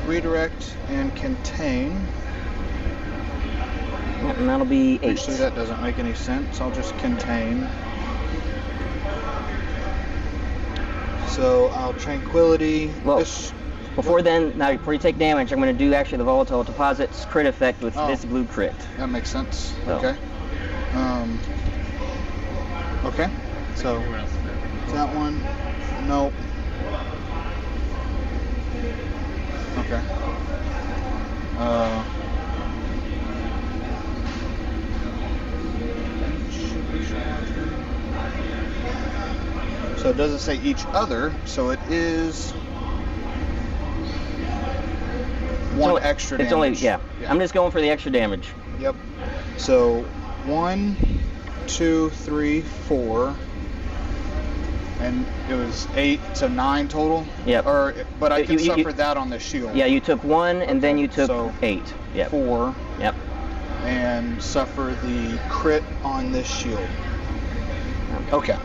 redirect and contain. Yep, and that'll be 8. Actually, that doesn't make any sense. I'll just contain. So I'll Tranquility. Well, this. before you take damage, I'm going to do actually the volatile deposits crit effect with this blue crit. That makes sense. So. Okay. Okay. So that one. Nope. Okay. So it doesn't say each other, so it is one extra damage. It's only, yeah. I'm just going for the extra damage. Yep. So 1, 2, 3, 4, and it was 8, so 9 total. Yep. But I can suffer that on the shield. Yeah, you took 1, and then you took so 8. Yep. 4. Yep. And suffer the crit on this shield. Okay.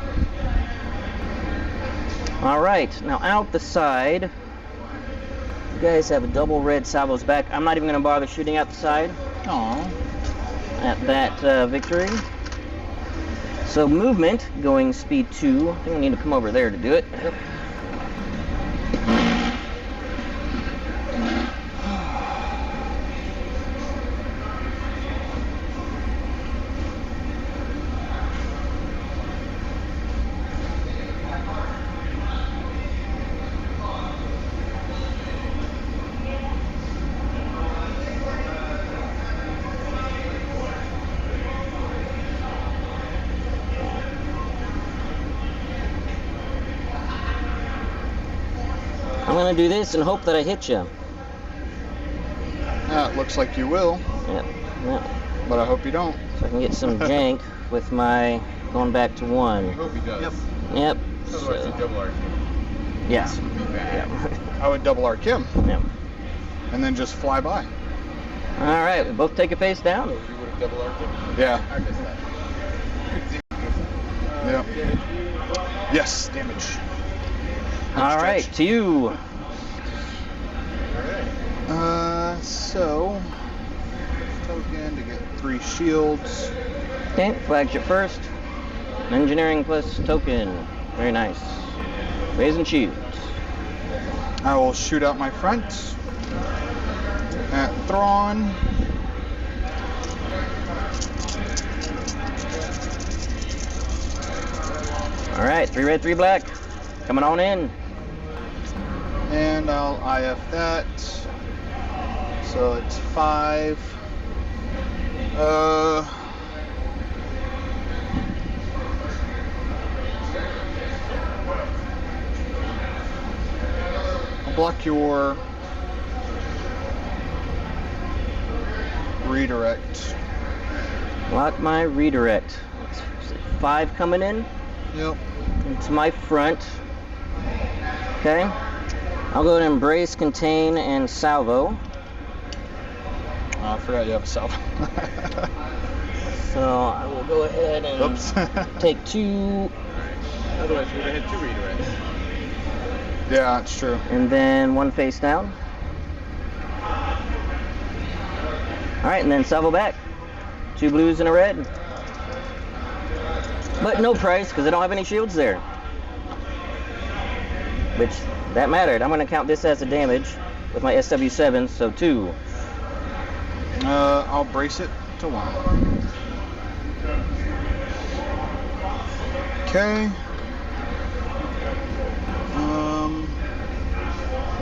All right. Now out the side. You guys have a double red salvos back. I'm not even going to bother shooting out the side. Aww. At that victory. So movement, going speed 2. I think I need to come over there to do it. Yep. I'm gonna do this and hope that I hit you. Yeah, it looks like you will. Yep. Yep. But I hope you don't. So I can get some jank with my going back to 1. I hope he does. Yep. Yep. Otherwise, he double arc. Yeah. This would be bad. Yep. I would double arc him Yep. and then just fly by. All right, we both take a face down. So you would have double arced him? Yeah. I missed that. Yep. Yes, damage. All right, to you. So token to get 3 shields. Okay, flagship first. Engineering plus token. Very nice. Raise and choose. I will shoot out my front at Thrawn. All right, 3 red, 3 black. Coming on in. And I'll IF that. So it's 5. I'll block your redirect. Block my redirect. 5 coming in. Yep. Into my front. Okay. I'll go to embrace, contain, and salvo. Oh, I forgot you have a salvo. So I will go ahead and Oops. take 2, Otherwise, you would have had 2 redirects. Yeah, it's true. and then 1 face down. All right, and then salvo back. 2 blues and a red. But no price because I don't have any shields there. Which, that mattered. I'm going to count this as a damage with my SW7, so 2. I'll brace it to 1. Okay.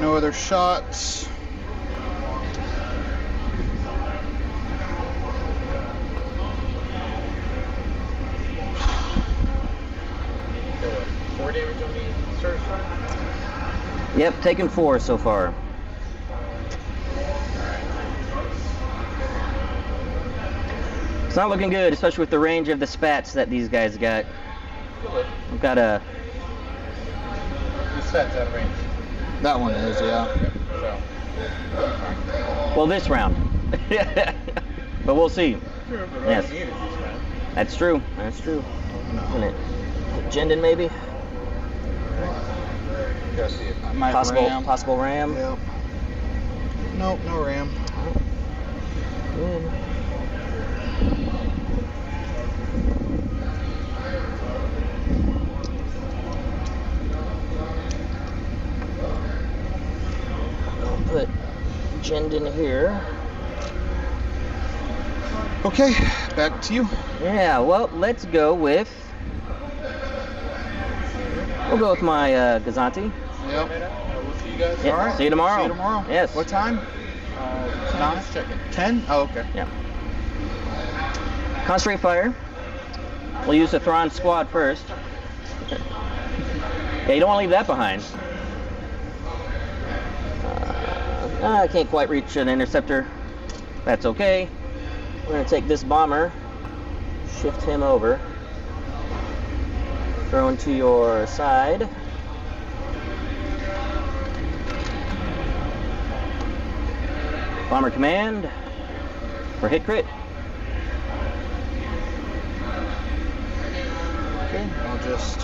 No other shots. So what, 4 damage on the surge shot? Yep, taken 4 so far. It's not looking good, especially with the range of the spats that these guys got. I've got a... This set's out of range. That one is, yeah. So, Well, this round. But we'll see. sure, but Yes. all you need is this round. That's true. That's true. Isn't it? Jendon, maybe? Gotta see it. Might Possible, ram. possible ram. Yep. Nope, no ram. Good. I'll put Jendon here. Okay, back to you. Yeah, well, let's go with... We'll go with my Gazanti. Yep. We'll see you guys. Yeah, All right. see you tomorrow. See you tomorrow. Yes. What time? Nine. Just checking. 10? Oh, okay. Yeah. Concentrate fire. We'll use the Thrawn squad first. Yeah, you don't want to leave that behind. I can't quite reach an interceptor. That's okay. We're going to take this bomber, shift him over, throw him to your side. Bomber command for hit crit. Okay, I'll just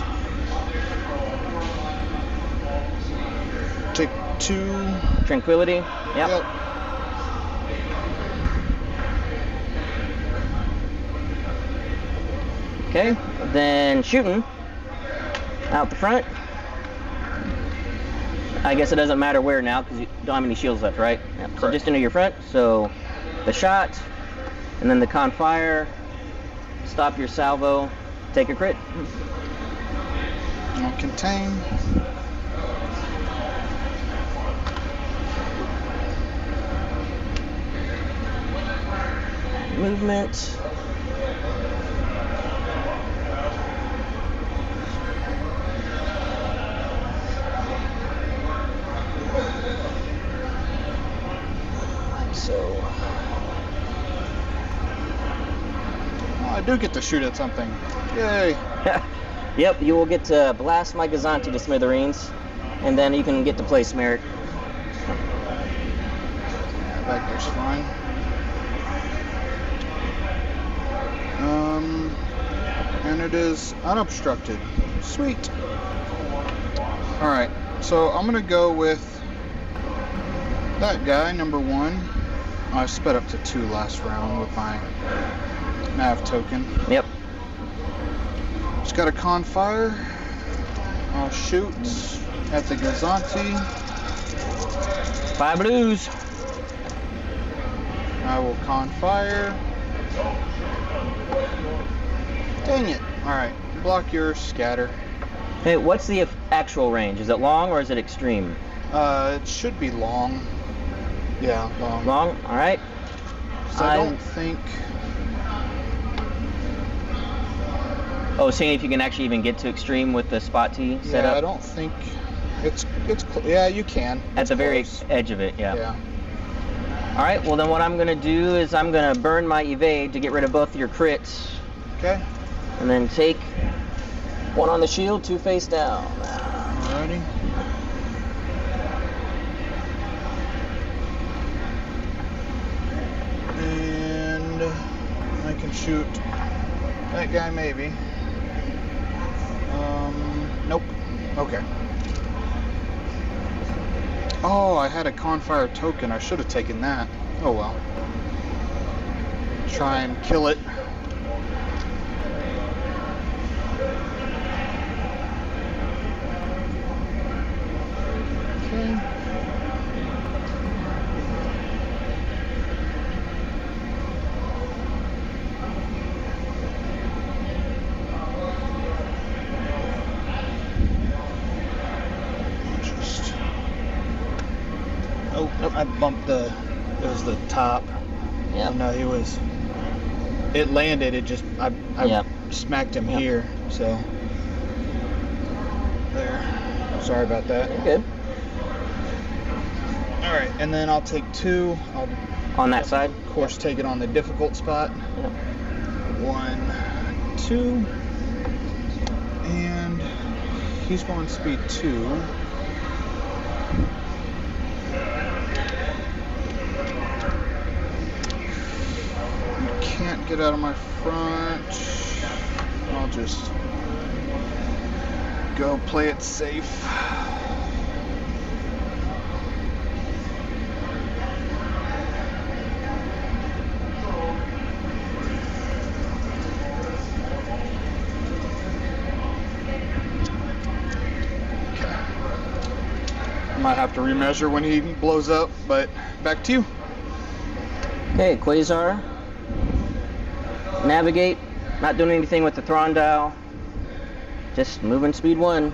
take 2. Tranquility. Yep. Okay, then shooting out the front. I guess it doesn't matter where now because you don't have any shields left, right? Yep. So Correct. just into your front. So the shot, and then the con fire. Stop your salvo. Take a crit. I'll contain. Movement. So Oh, I do get to shoot at something. Yay. yep, you will get to blast my Gazanti to smithereens, and then you can get to place Merrick. Back there's fine. And it is unobstructed. Sweet. Alright, so I'm gonna go with that guy, number 1. I sped up to 2 last round with my nav token. Yep. Just got a con fire. I'll shoot at the Gazanti. 5 blues. I will con fire. Dang it. Alright, block your scatter. Hey, what's the actual range? Is it long or is it extreme? It should be long. Yeah, long. Long? Alright. So I don't think... Oh, seeing if you can actually even get to extreme with the spot T setup? Yeah, I don't think... yeah, you can. At the very edge of it, yeah. Alright, well then what I'm going to do is I'm going to burn my evade to get rid of both your crits. Okay. And then take 1 on the shield, 2 face down. Alrighty. And I can shoot that guy maybe. Nope. Okay. Oh, I had a Confire token. I should have taken that. Oh well. Try and kill it. Okay. I bumped it was the top. Yeah. No, it landed, I smacked him here, so. There. Sorry about that. You're good. Alright, and then I'll take 2. On that side? Of course, take it on the difficult spot. Yep. 1, 2. And he's going speed 2. Can't get out of my front. I'll just go play it safe. Might have to remeasure when he blows up, but back to you. Okay, Quasar. Navigate. Not doing anything with the Thrawn dial. Just moving speed 1.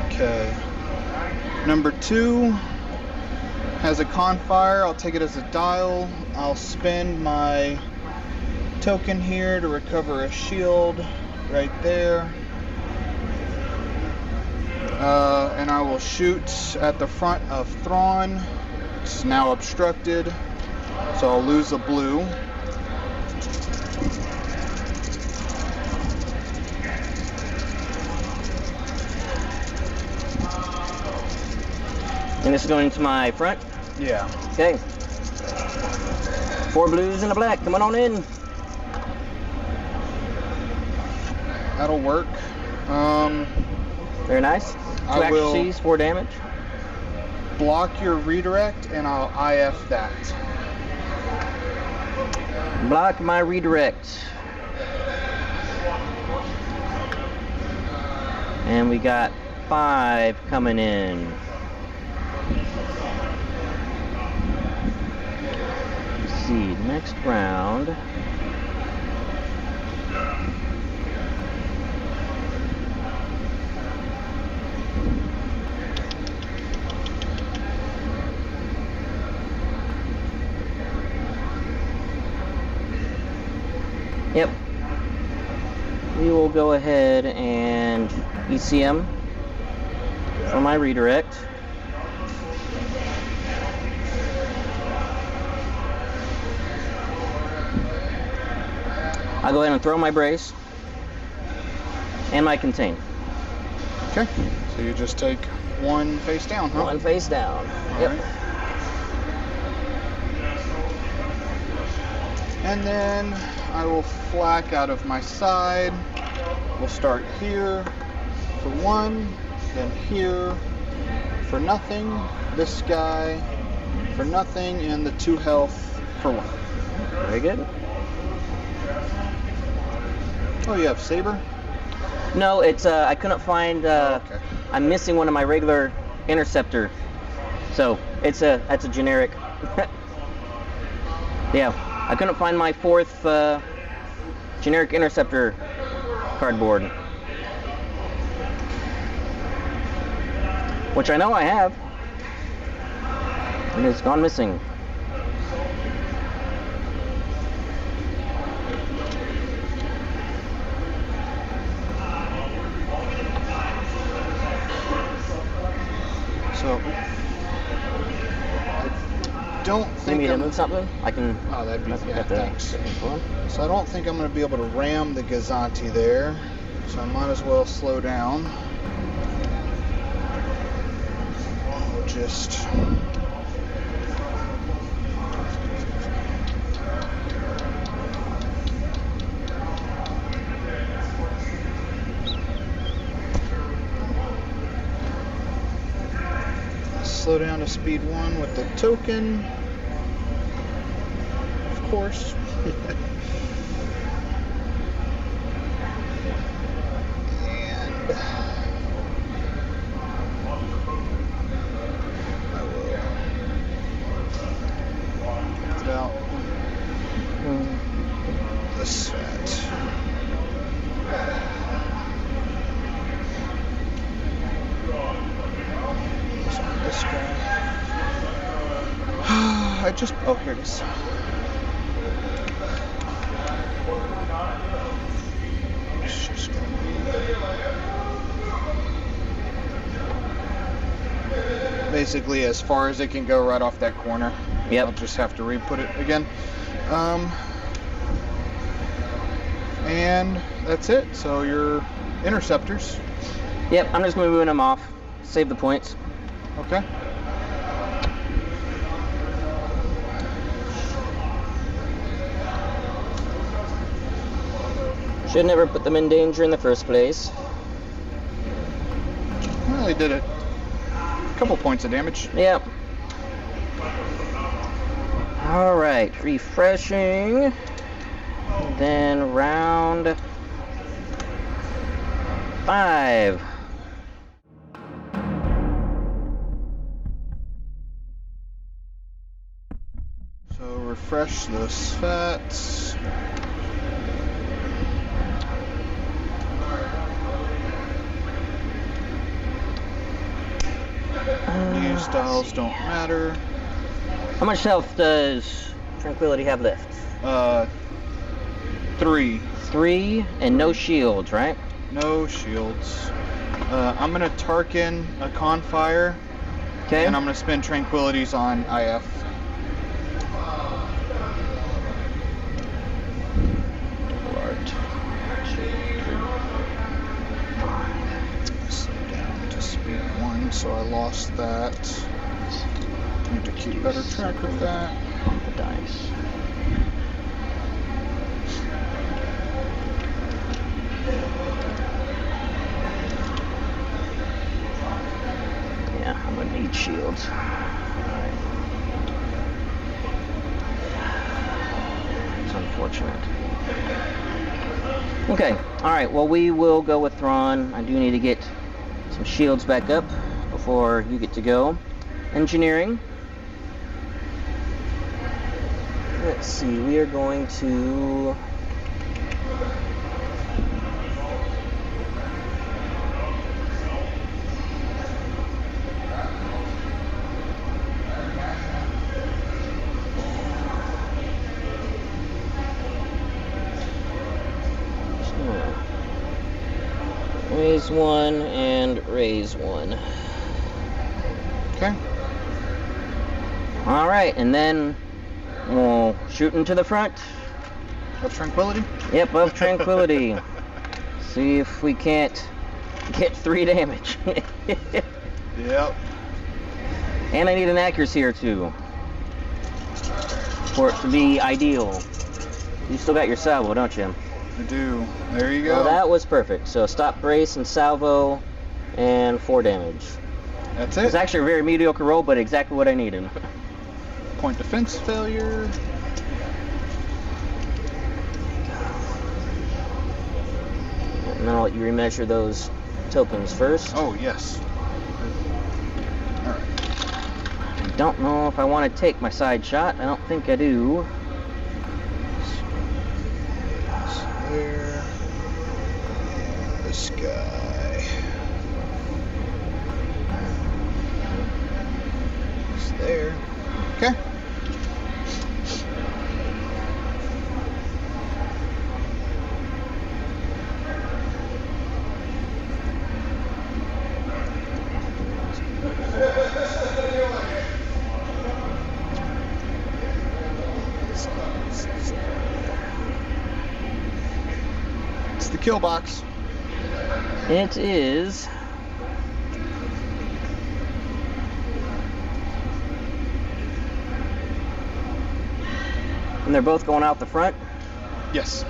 Okay. Number 2 has a Confire. I'll take it as a dial. I'll spend my token here to recover a shield right there. And I will shoot at the front of Thrawn. It's now obstructed, so I'll lose a blue. And this is going into my front? Yeah. Okay. 4 blues and a black. Come on in. That'll work. Very nice. 2 I will accuracies, 4 damage. block your redirect and I'll IF that. Block my redirect. And we got 5 coming in. Let's see, next round. Yep. We will go ahead and ECM for my redirect. I'll go ahead and throw my brace and my contain. Okay. So you just take 1 face down, huh? 1 face down. All Yep. right. And then I will flak out of my side. We'll start here for 1, then here for nothing, this guy for nothing, and the 2 health for 1. Very good. Oh, you have saber? No, it's I couldn't find. Okay. I'm missing one of my regular interceptor, so that's a generic. Yeah, I couldn't find my 4th generic interceptor cardboard, which I know I have, and it's gone missing. So, I don't You think need me to I'm... move something? I can. Oh, that'd be... I've Yeah, got the thanks. info on. So I don't think I'm going to be able to ram the Gazanti there. So I might as well slow down. We'll just... slow down to speed 1 with the token. Of course. And I will get out this fat. This guy. I just... Oh, here it is. It's just gonna be basically as far as it can go right off that corner. Yep. I'll just have to re-put it again. And that's it. So your interceptors. Yep, I'm just moving them off. Save the points. Okay. Should never put them in danger in the first place. Well, he did it. A couple points of damage. Yep. Alright, refreshing. Then round 5. So refresh those fats. New styles don't matter. How much health does Tranquility have left? 3. 3, and no shields, right? No shields. I'm gonna Tarkin a Confire, Okay. and I'm gonna spend Tranquilities on IF. Slow down to speed 1, so I lost that. Need to keep better track of that. The dice. Yeah, I'm gonna need shields. It's unfortunate. Okay, alright, well we will go with Thrawn. I do need to get some shields back up before you get to go. Engineering. Let's see, we are going to... Raise 1 and raise 1. Okay. Alright, and then we'll shoot into the front. Of Tranquility? Yep, of Tranquility. See if we can't get 3 damage. Yep. And I need an accuracy or 2 for it to be ideal. You still got your salvo, don't you? I do. There you go. Well, that was perfect. So stop, brace, and salvo, and 4 damage. That's It's it. actually a very mediocre roll, but exactly what I needed. Point defense failure. And then I'll let you remeasure those tokens first. Oh, yes. Alright. I don't know if I want to take my side shot. I don't think I do. There. This guy. It's there. Okay. It's the kill box. It is. And they're both going out the front? Yes.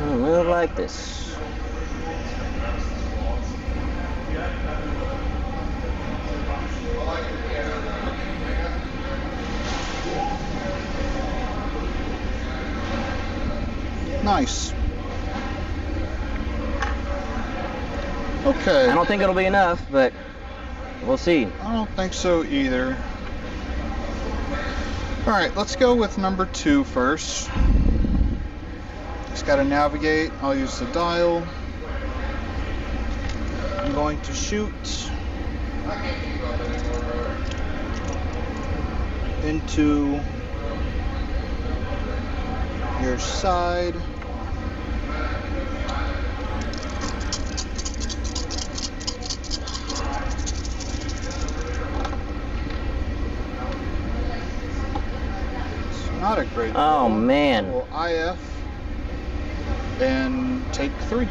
Move like this. Nice. Okay. I don't think it'll be enough, but we'll see. I don't think so either. Alright, let's go with number 2 first. Just gotta navigate. I'll use the dial. I'm going to shoot into your side. It's not a great Oh, ball. man. Well, IF and take 3.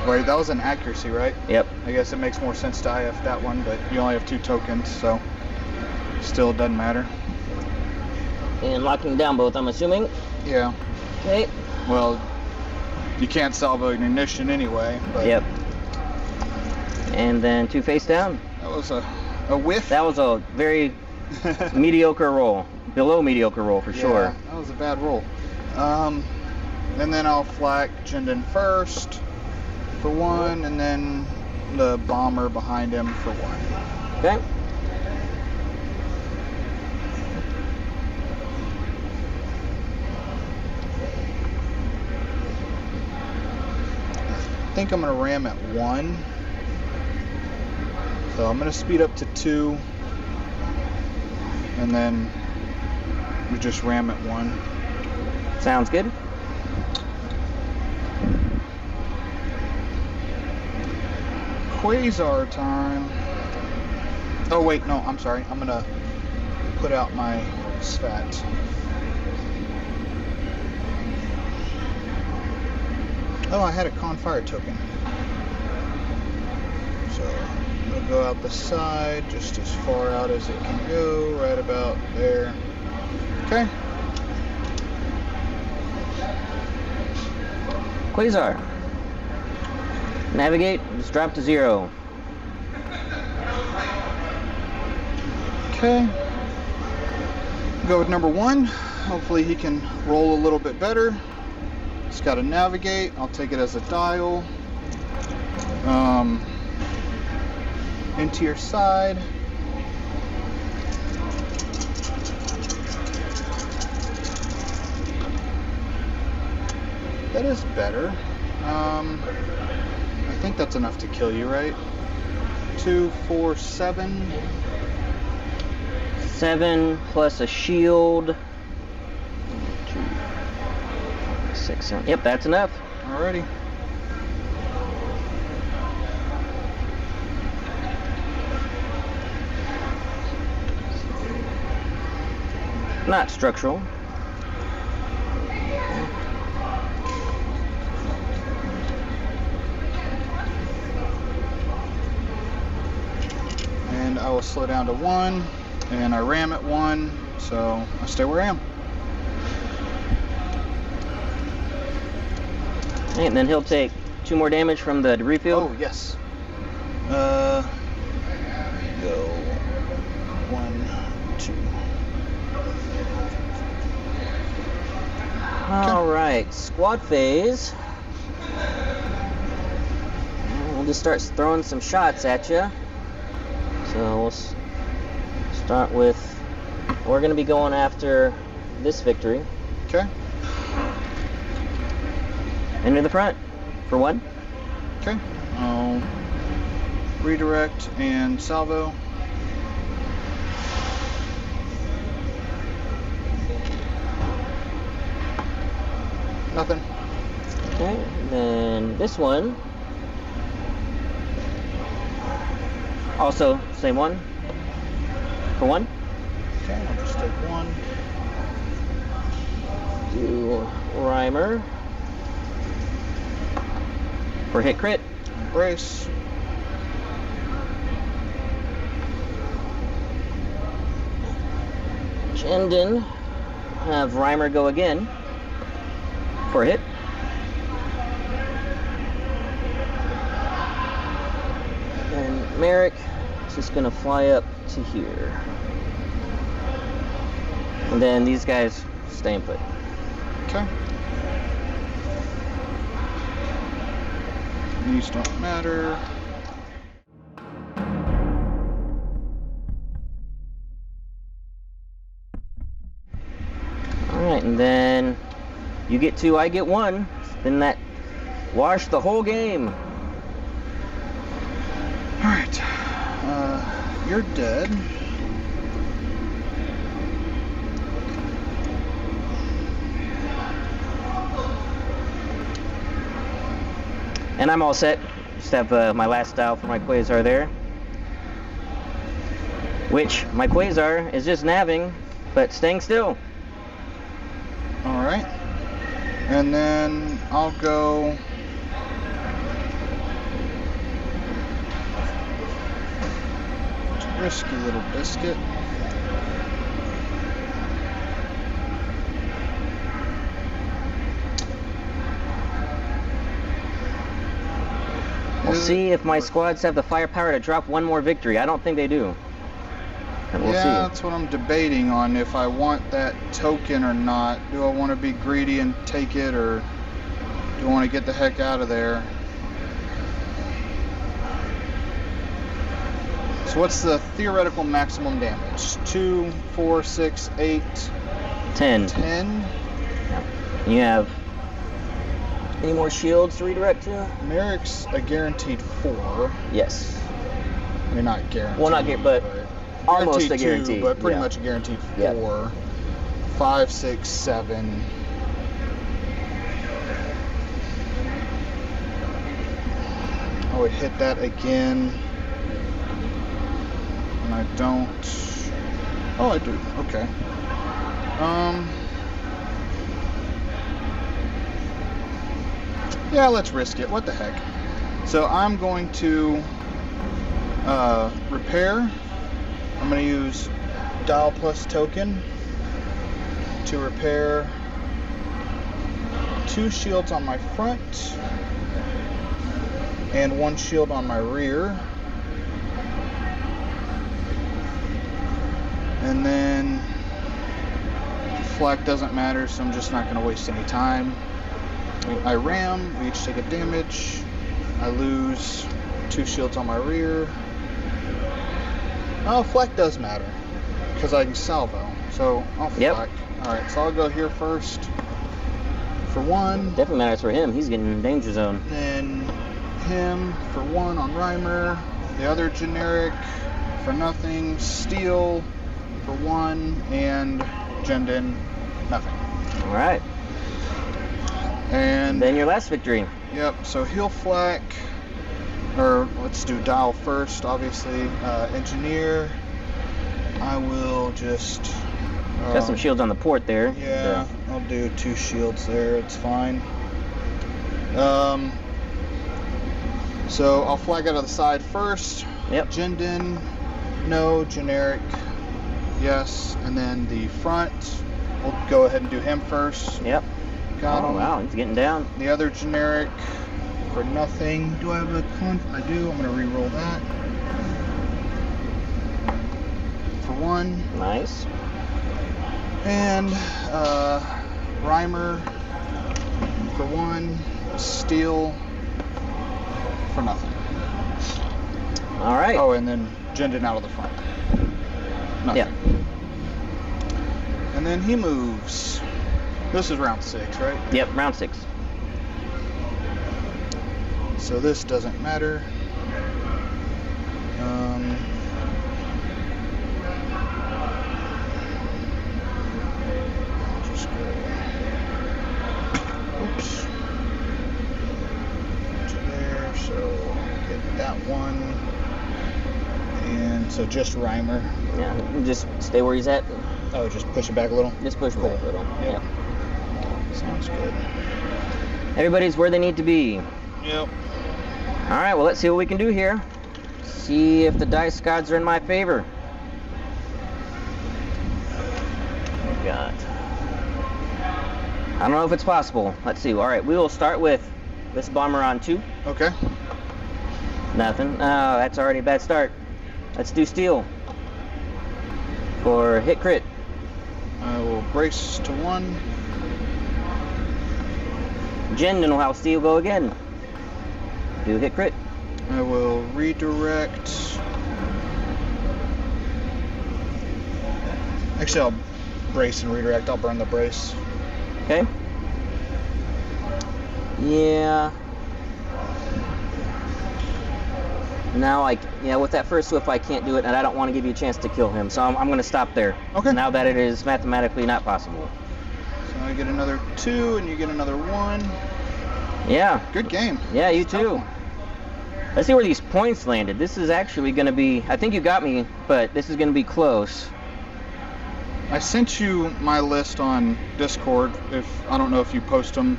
Wait, that was an accuracy, right? Yep. I guess it makes more sense to IF that one, but you only have 2 tokens, so still doesn't matter. And locking down both, I'm assuming. Yeah. Okay. Well, you can't salvo ignition anyway, but Yep. And then 2 face down. that was a whiff. That was a very mediocre roll. Below mediocre roll for sure. Yeah, that was a bad roll. And then I'll flak Jinden first for 1, and then the bomber behind him for 1. Okay. I think I'm gonna ram at 1. So I'm gonna speed up to 2, and then we just ram at 1. Sounds good. Quasar time. Oh wait, no, I'm sorry. I'm gonna put out my SFAT. Oh, I had a con fire token. So I'm gonna go out the side, just as far out as it can go, right about there. Okay. Quasar. Navigate, just drop to 0. Okay. Go with number 1. Hopefully he can roll a little bit better. Just got to navigate. I'll take it as a dial. Into your side. That is better. I think that's enough to kill you, right? 2, 4, 7. 7 plus a shield. 2, 6, 7. Yep, that's enough. Alrighty. Not structural. And I will slow down to 1, and I ram at 1, so I stay where I am. And then he'll take 2 more damage from the debris field. Oh, yes. Go 1, 2. Alright, squad phase. We'll just start throwing some shots at you. So we'll start with, we're going to be going after this victory. Okay. Enter the front for 1. Okay. I'll redirect and salvo. Nothing. Okay, then this one. Also, same one. For 1. Okay, I'll just take 1. Do Rhymer. For hit crit. Brace. Jendon. Have Rhymer go again. For a hit. And Merrick is just going to fly up to here. And then these guys stay in put. Okay. These don't matter. Alright, and then you get 2, I get 1. Then that washed the whole game. Alright. You're dead. And I'm all set. Just have my last style for my Quasar there. Which, my Quasar is just navving, but staying still. Alright. And then I'll go... risky little biscuit. We'll see if my squads have the firepower to drop 1 more victory. I don't think they do. And we'll Yeah, see. that's what I'm debating on, if I want that token or not. Do I want to be greedy and take it, or do I want to get the heck out of there? So what's the theoretical maximum damage? 2, 4, 6, 8, 10. 10? You have any more shields to redirect to? Merrick's a guaranteed 4. Yes. I mean, not guaranteed. Well, not but almost a guaranteed 2, guarantee. but pretty Yeah. much a guaranteed 4. Yeah. 5, 6, 7. I would hit that again. And I don't. Oh, I do. Okay. Yeah, let's risk it. What the heck? So I'm going to repair. I'm going to use dial plus token to repair 2 shields on my front and 1 shield on my rear. And then flak doesn't matter, so I'm just not going to waste any time. I ram, we each take a damage. I lose 2 shields on my rear. Oh, flak does matter, because I can salvo. So I'll flak. Yep. Alright, so I'll go here first. for 1. Definitely matters for him. He's getting in danger zone. Then him for 1 on Reimer. The other generic for nothing. Steel for 1. And Jendin, nothing. All right. And Then your last victory. yep, so he'll flak, or let's do dial first, obviously. Engineer, I will just... Got some shields on the port there. Yeah, I'll do 2 shields there, it's fine. So I'll flag out of the side first. Yep. Jendin, no. Generic, yes. And then the front, we'll go ahead and do him first. Yep. Got him. Wow, he's getting down. The other generic for nothing. Do I have a I do. I'm going to re-roll that. For 1. Nice. And Reimer for 1. Steel for nothing. All right. Oh, and then Jendin out of the front. Nothing. Yeah. And then he moves. This is round 6, right? Yep, round 6. So this doesn't matter. Just go. Oops. To there, so get that one. And so just Reimer. Yeah, just stay where he's at. Oh, just push it back a little? Just push back a little. Yep. Sounds good. Everybody's where they need to be. Yep. All right, well, let's see what we can do here. See if the dice gods are in my favor. Oh, God. I don't know if it's possible. Let's see. All right, we will start with this bomber on 2. Okay. Nothing. Oh, that's already a bad start. Let's do steel. For hit crit. I will brace to 1. Jendin will have steel go again. Do hit crit. I will redirect. Actually, I'll brace and redirect. I'll burn the brace. Okay. Yeah. Now, with that first whiff, I can't do it, and I don't want to give you a chance to kill him, so I'm going to stop there. Okay. Now that it is mathematically not possible. So I get another 2, and you get another 1. Yeah. Good game. Yeah, you too. Let's see where these points landed. This is actually going to be... I think you got me, but this is going to be close. I sent you my list on Discord. I don't know if you post them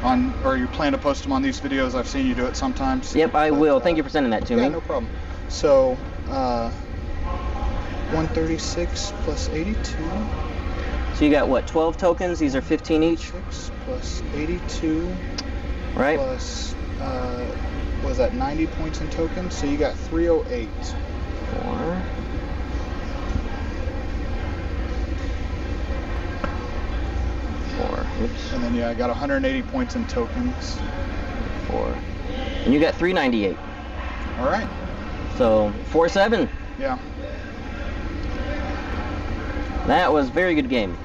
on, or you plan to post them on these videos. I've seen you do it sometimes. Yep, I will. Thank you for sending that to me. Yeah, no problem. So, 136 plus 82. So you got, what, 12 tokens? These are 15 each? 6 plus 82. Right? Plus, what was that, 90 points in tokens? So you got 308. 4. 4. Oops. And then, yeah, I got 180 points in tokens. 4. And you got 398. All right. So, 4-7. Yeah. That was a very good game.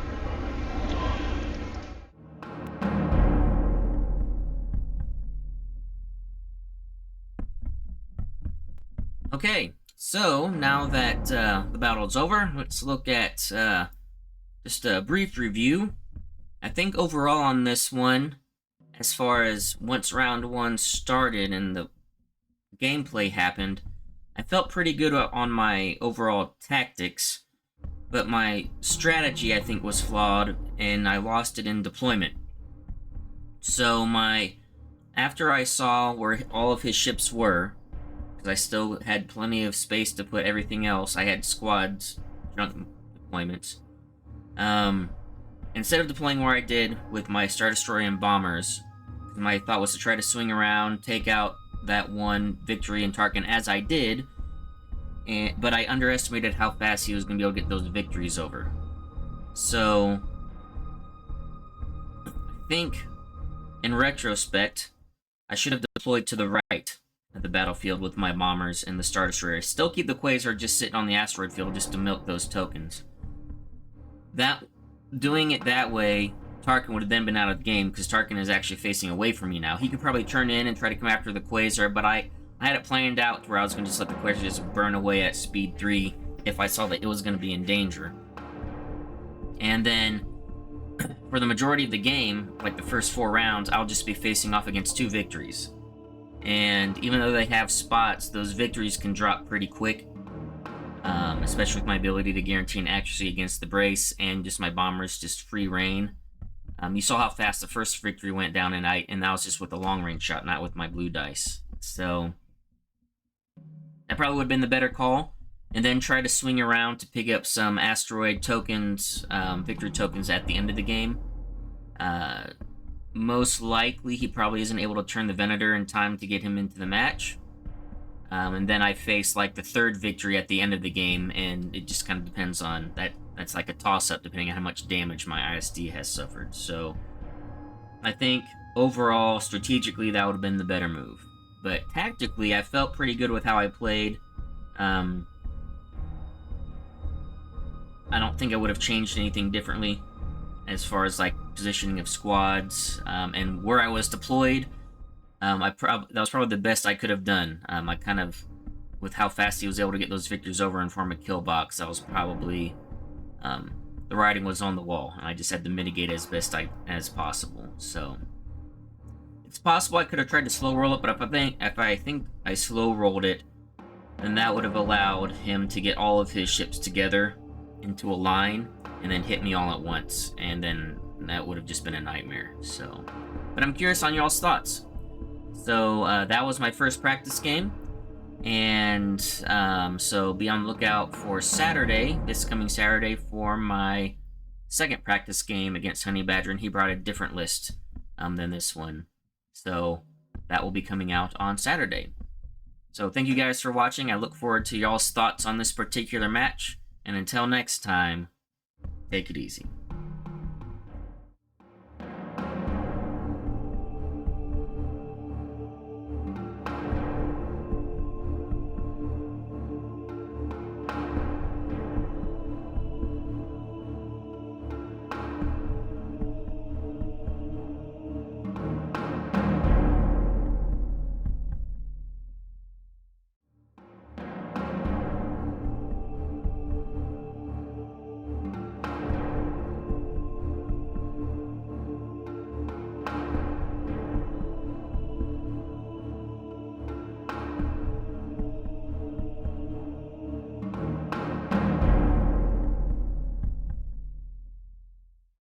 Okay, so now that the battle's over, let's look at just a brief review. I think overall on this one, as far as once round 1 started and the gameplay happened, I felt pretty good on my overall tactics, but my strategy I think was flawed and I lost it in deployment. So after I saw where all of his ships were, because I still had plenty of space to put everything else. I had squads, drunk deployments. Instead of deploying where I did with my Star Destroyer and bombers, my thought was to try to swing around, take out that one victory in Tarkin as I did, but I underestimated how fast he was going to be able to get those victories over. So, I think, in retrospect, I should have deployed to the right of the battlefield with my bombers and the Star Destroyer. Still keep the Quasar just sitting on the asteroid field just to milk those tokens. Doing it that way Tarkin would have then been out of the game because Tarkin is actually facing away from me now. He could probably turn in and try to come after the Quasar, but I had it planned out to where I was going to just let the Quasar just burn away at speed 3 if I saw that it was going to be in danger. And then, for the majority of the game, like the first 4 rounds, I'll just be facing off against 2 victories. And even though they have spots, those victories can drop pretty quick. Especially with my ability to guarantee an accuracy against the brace and just my bombers just free reign. You saw how fast the first victory went down, and that was just with a long range shot, not with my blue dice. So that probably would have been the better call. And then try to swing around to pick up some asteroid tokens, victory tokens at the end of the game. Most likely, he probably isn't able to turn the Venator in time to get him into the match. And then I face like the 3rd victory at the end of the game, and it just kind of depends on that. That's like a toss-up depending on how much damage my ISD has suffered. So I think overall, strategically, that would have been the better move. But tactically, I felt pretty good with how I played. I don't think I would have changed anything differently as far as like positioning of squads and where I was deployed. That was probably the best I could have done. I kind of, with how fast he was able to get those victories over and form a kill box, that was probably the writing was on the wall, and I just had to mitigate as best as possible. So it's possible I could have tried to slow roll it, but if I think I slow rolled it, then that would have allowed him to get all of his ships together into a line and then hit me all at once, and then that would have just been a nightmare. So, but I'm curious on y'all's thoughts. So that was my first practice game, and so be on the lookout for Saturday, this coming Saturday, for my second practice game against TXHunniBadger, and he brought a different list than this one. So that will be coming out on Saturday. So thank you guys for watching. I look forward to y'all's thoughts on this particular match. And until next time, take it easy.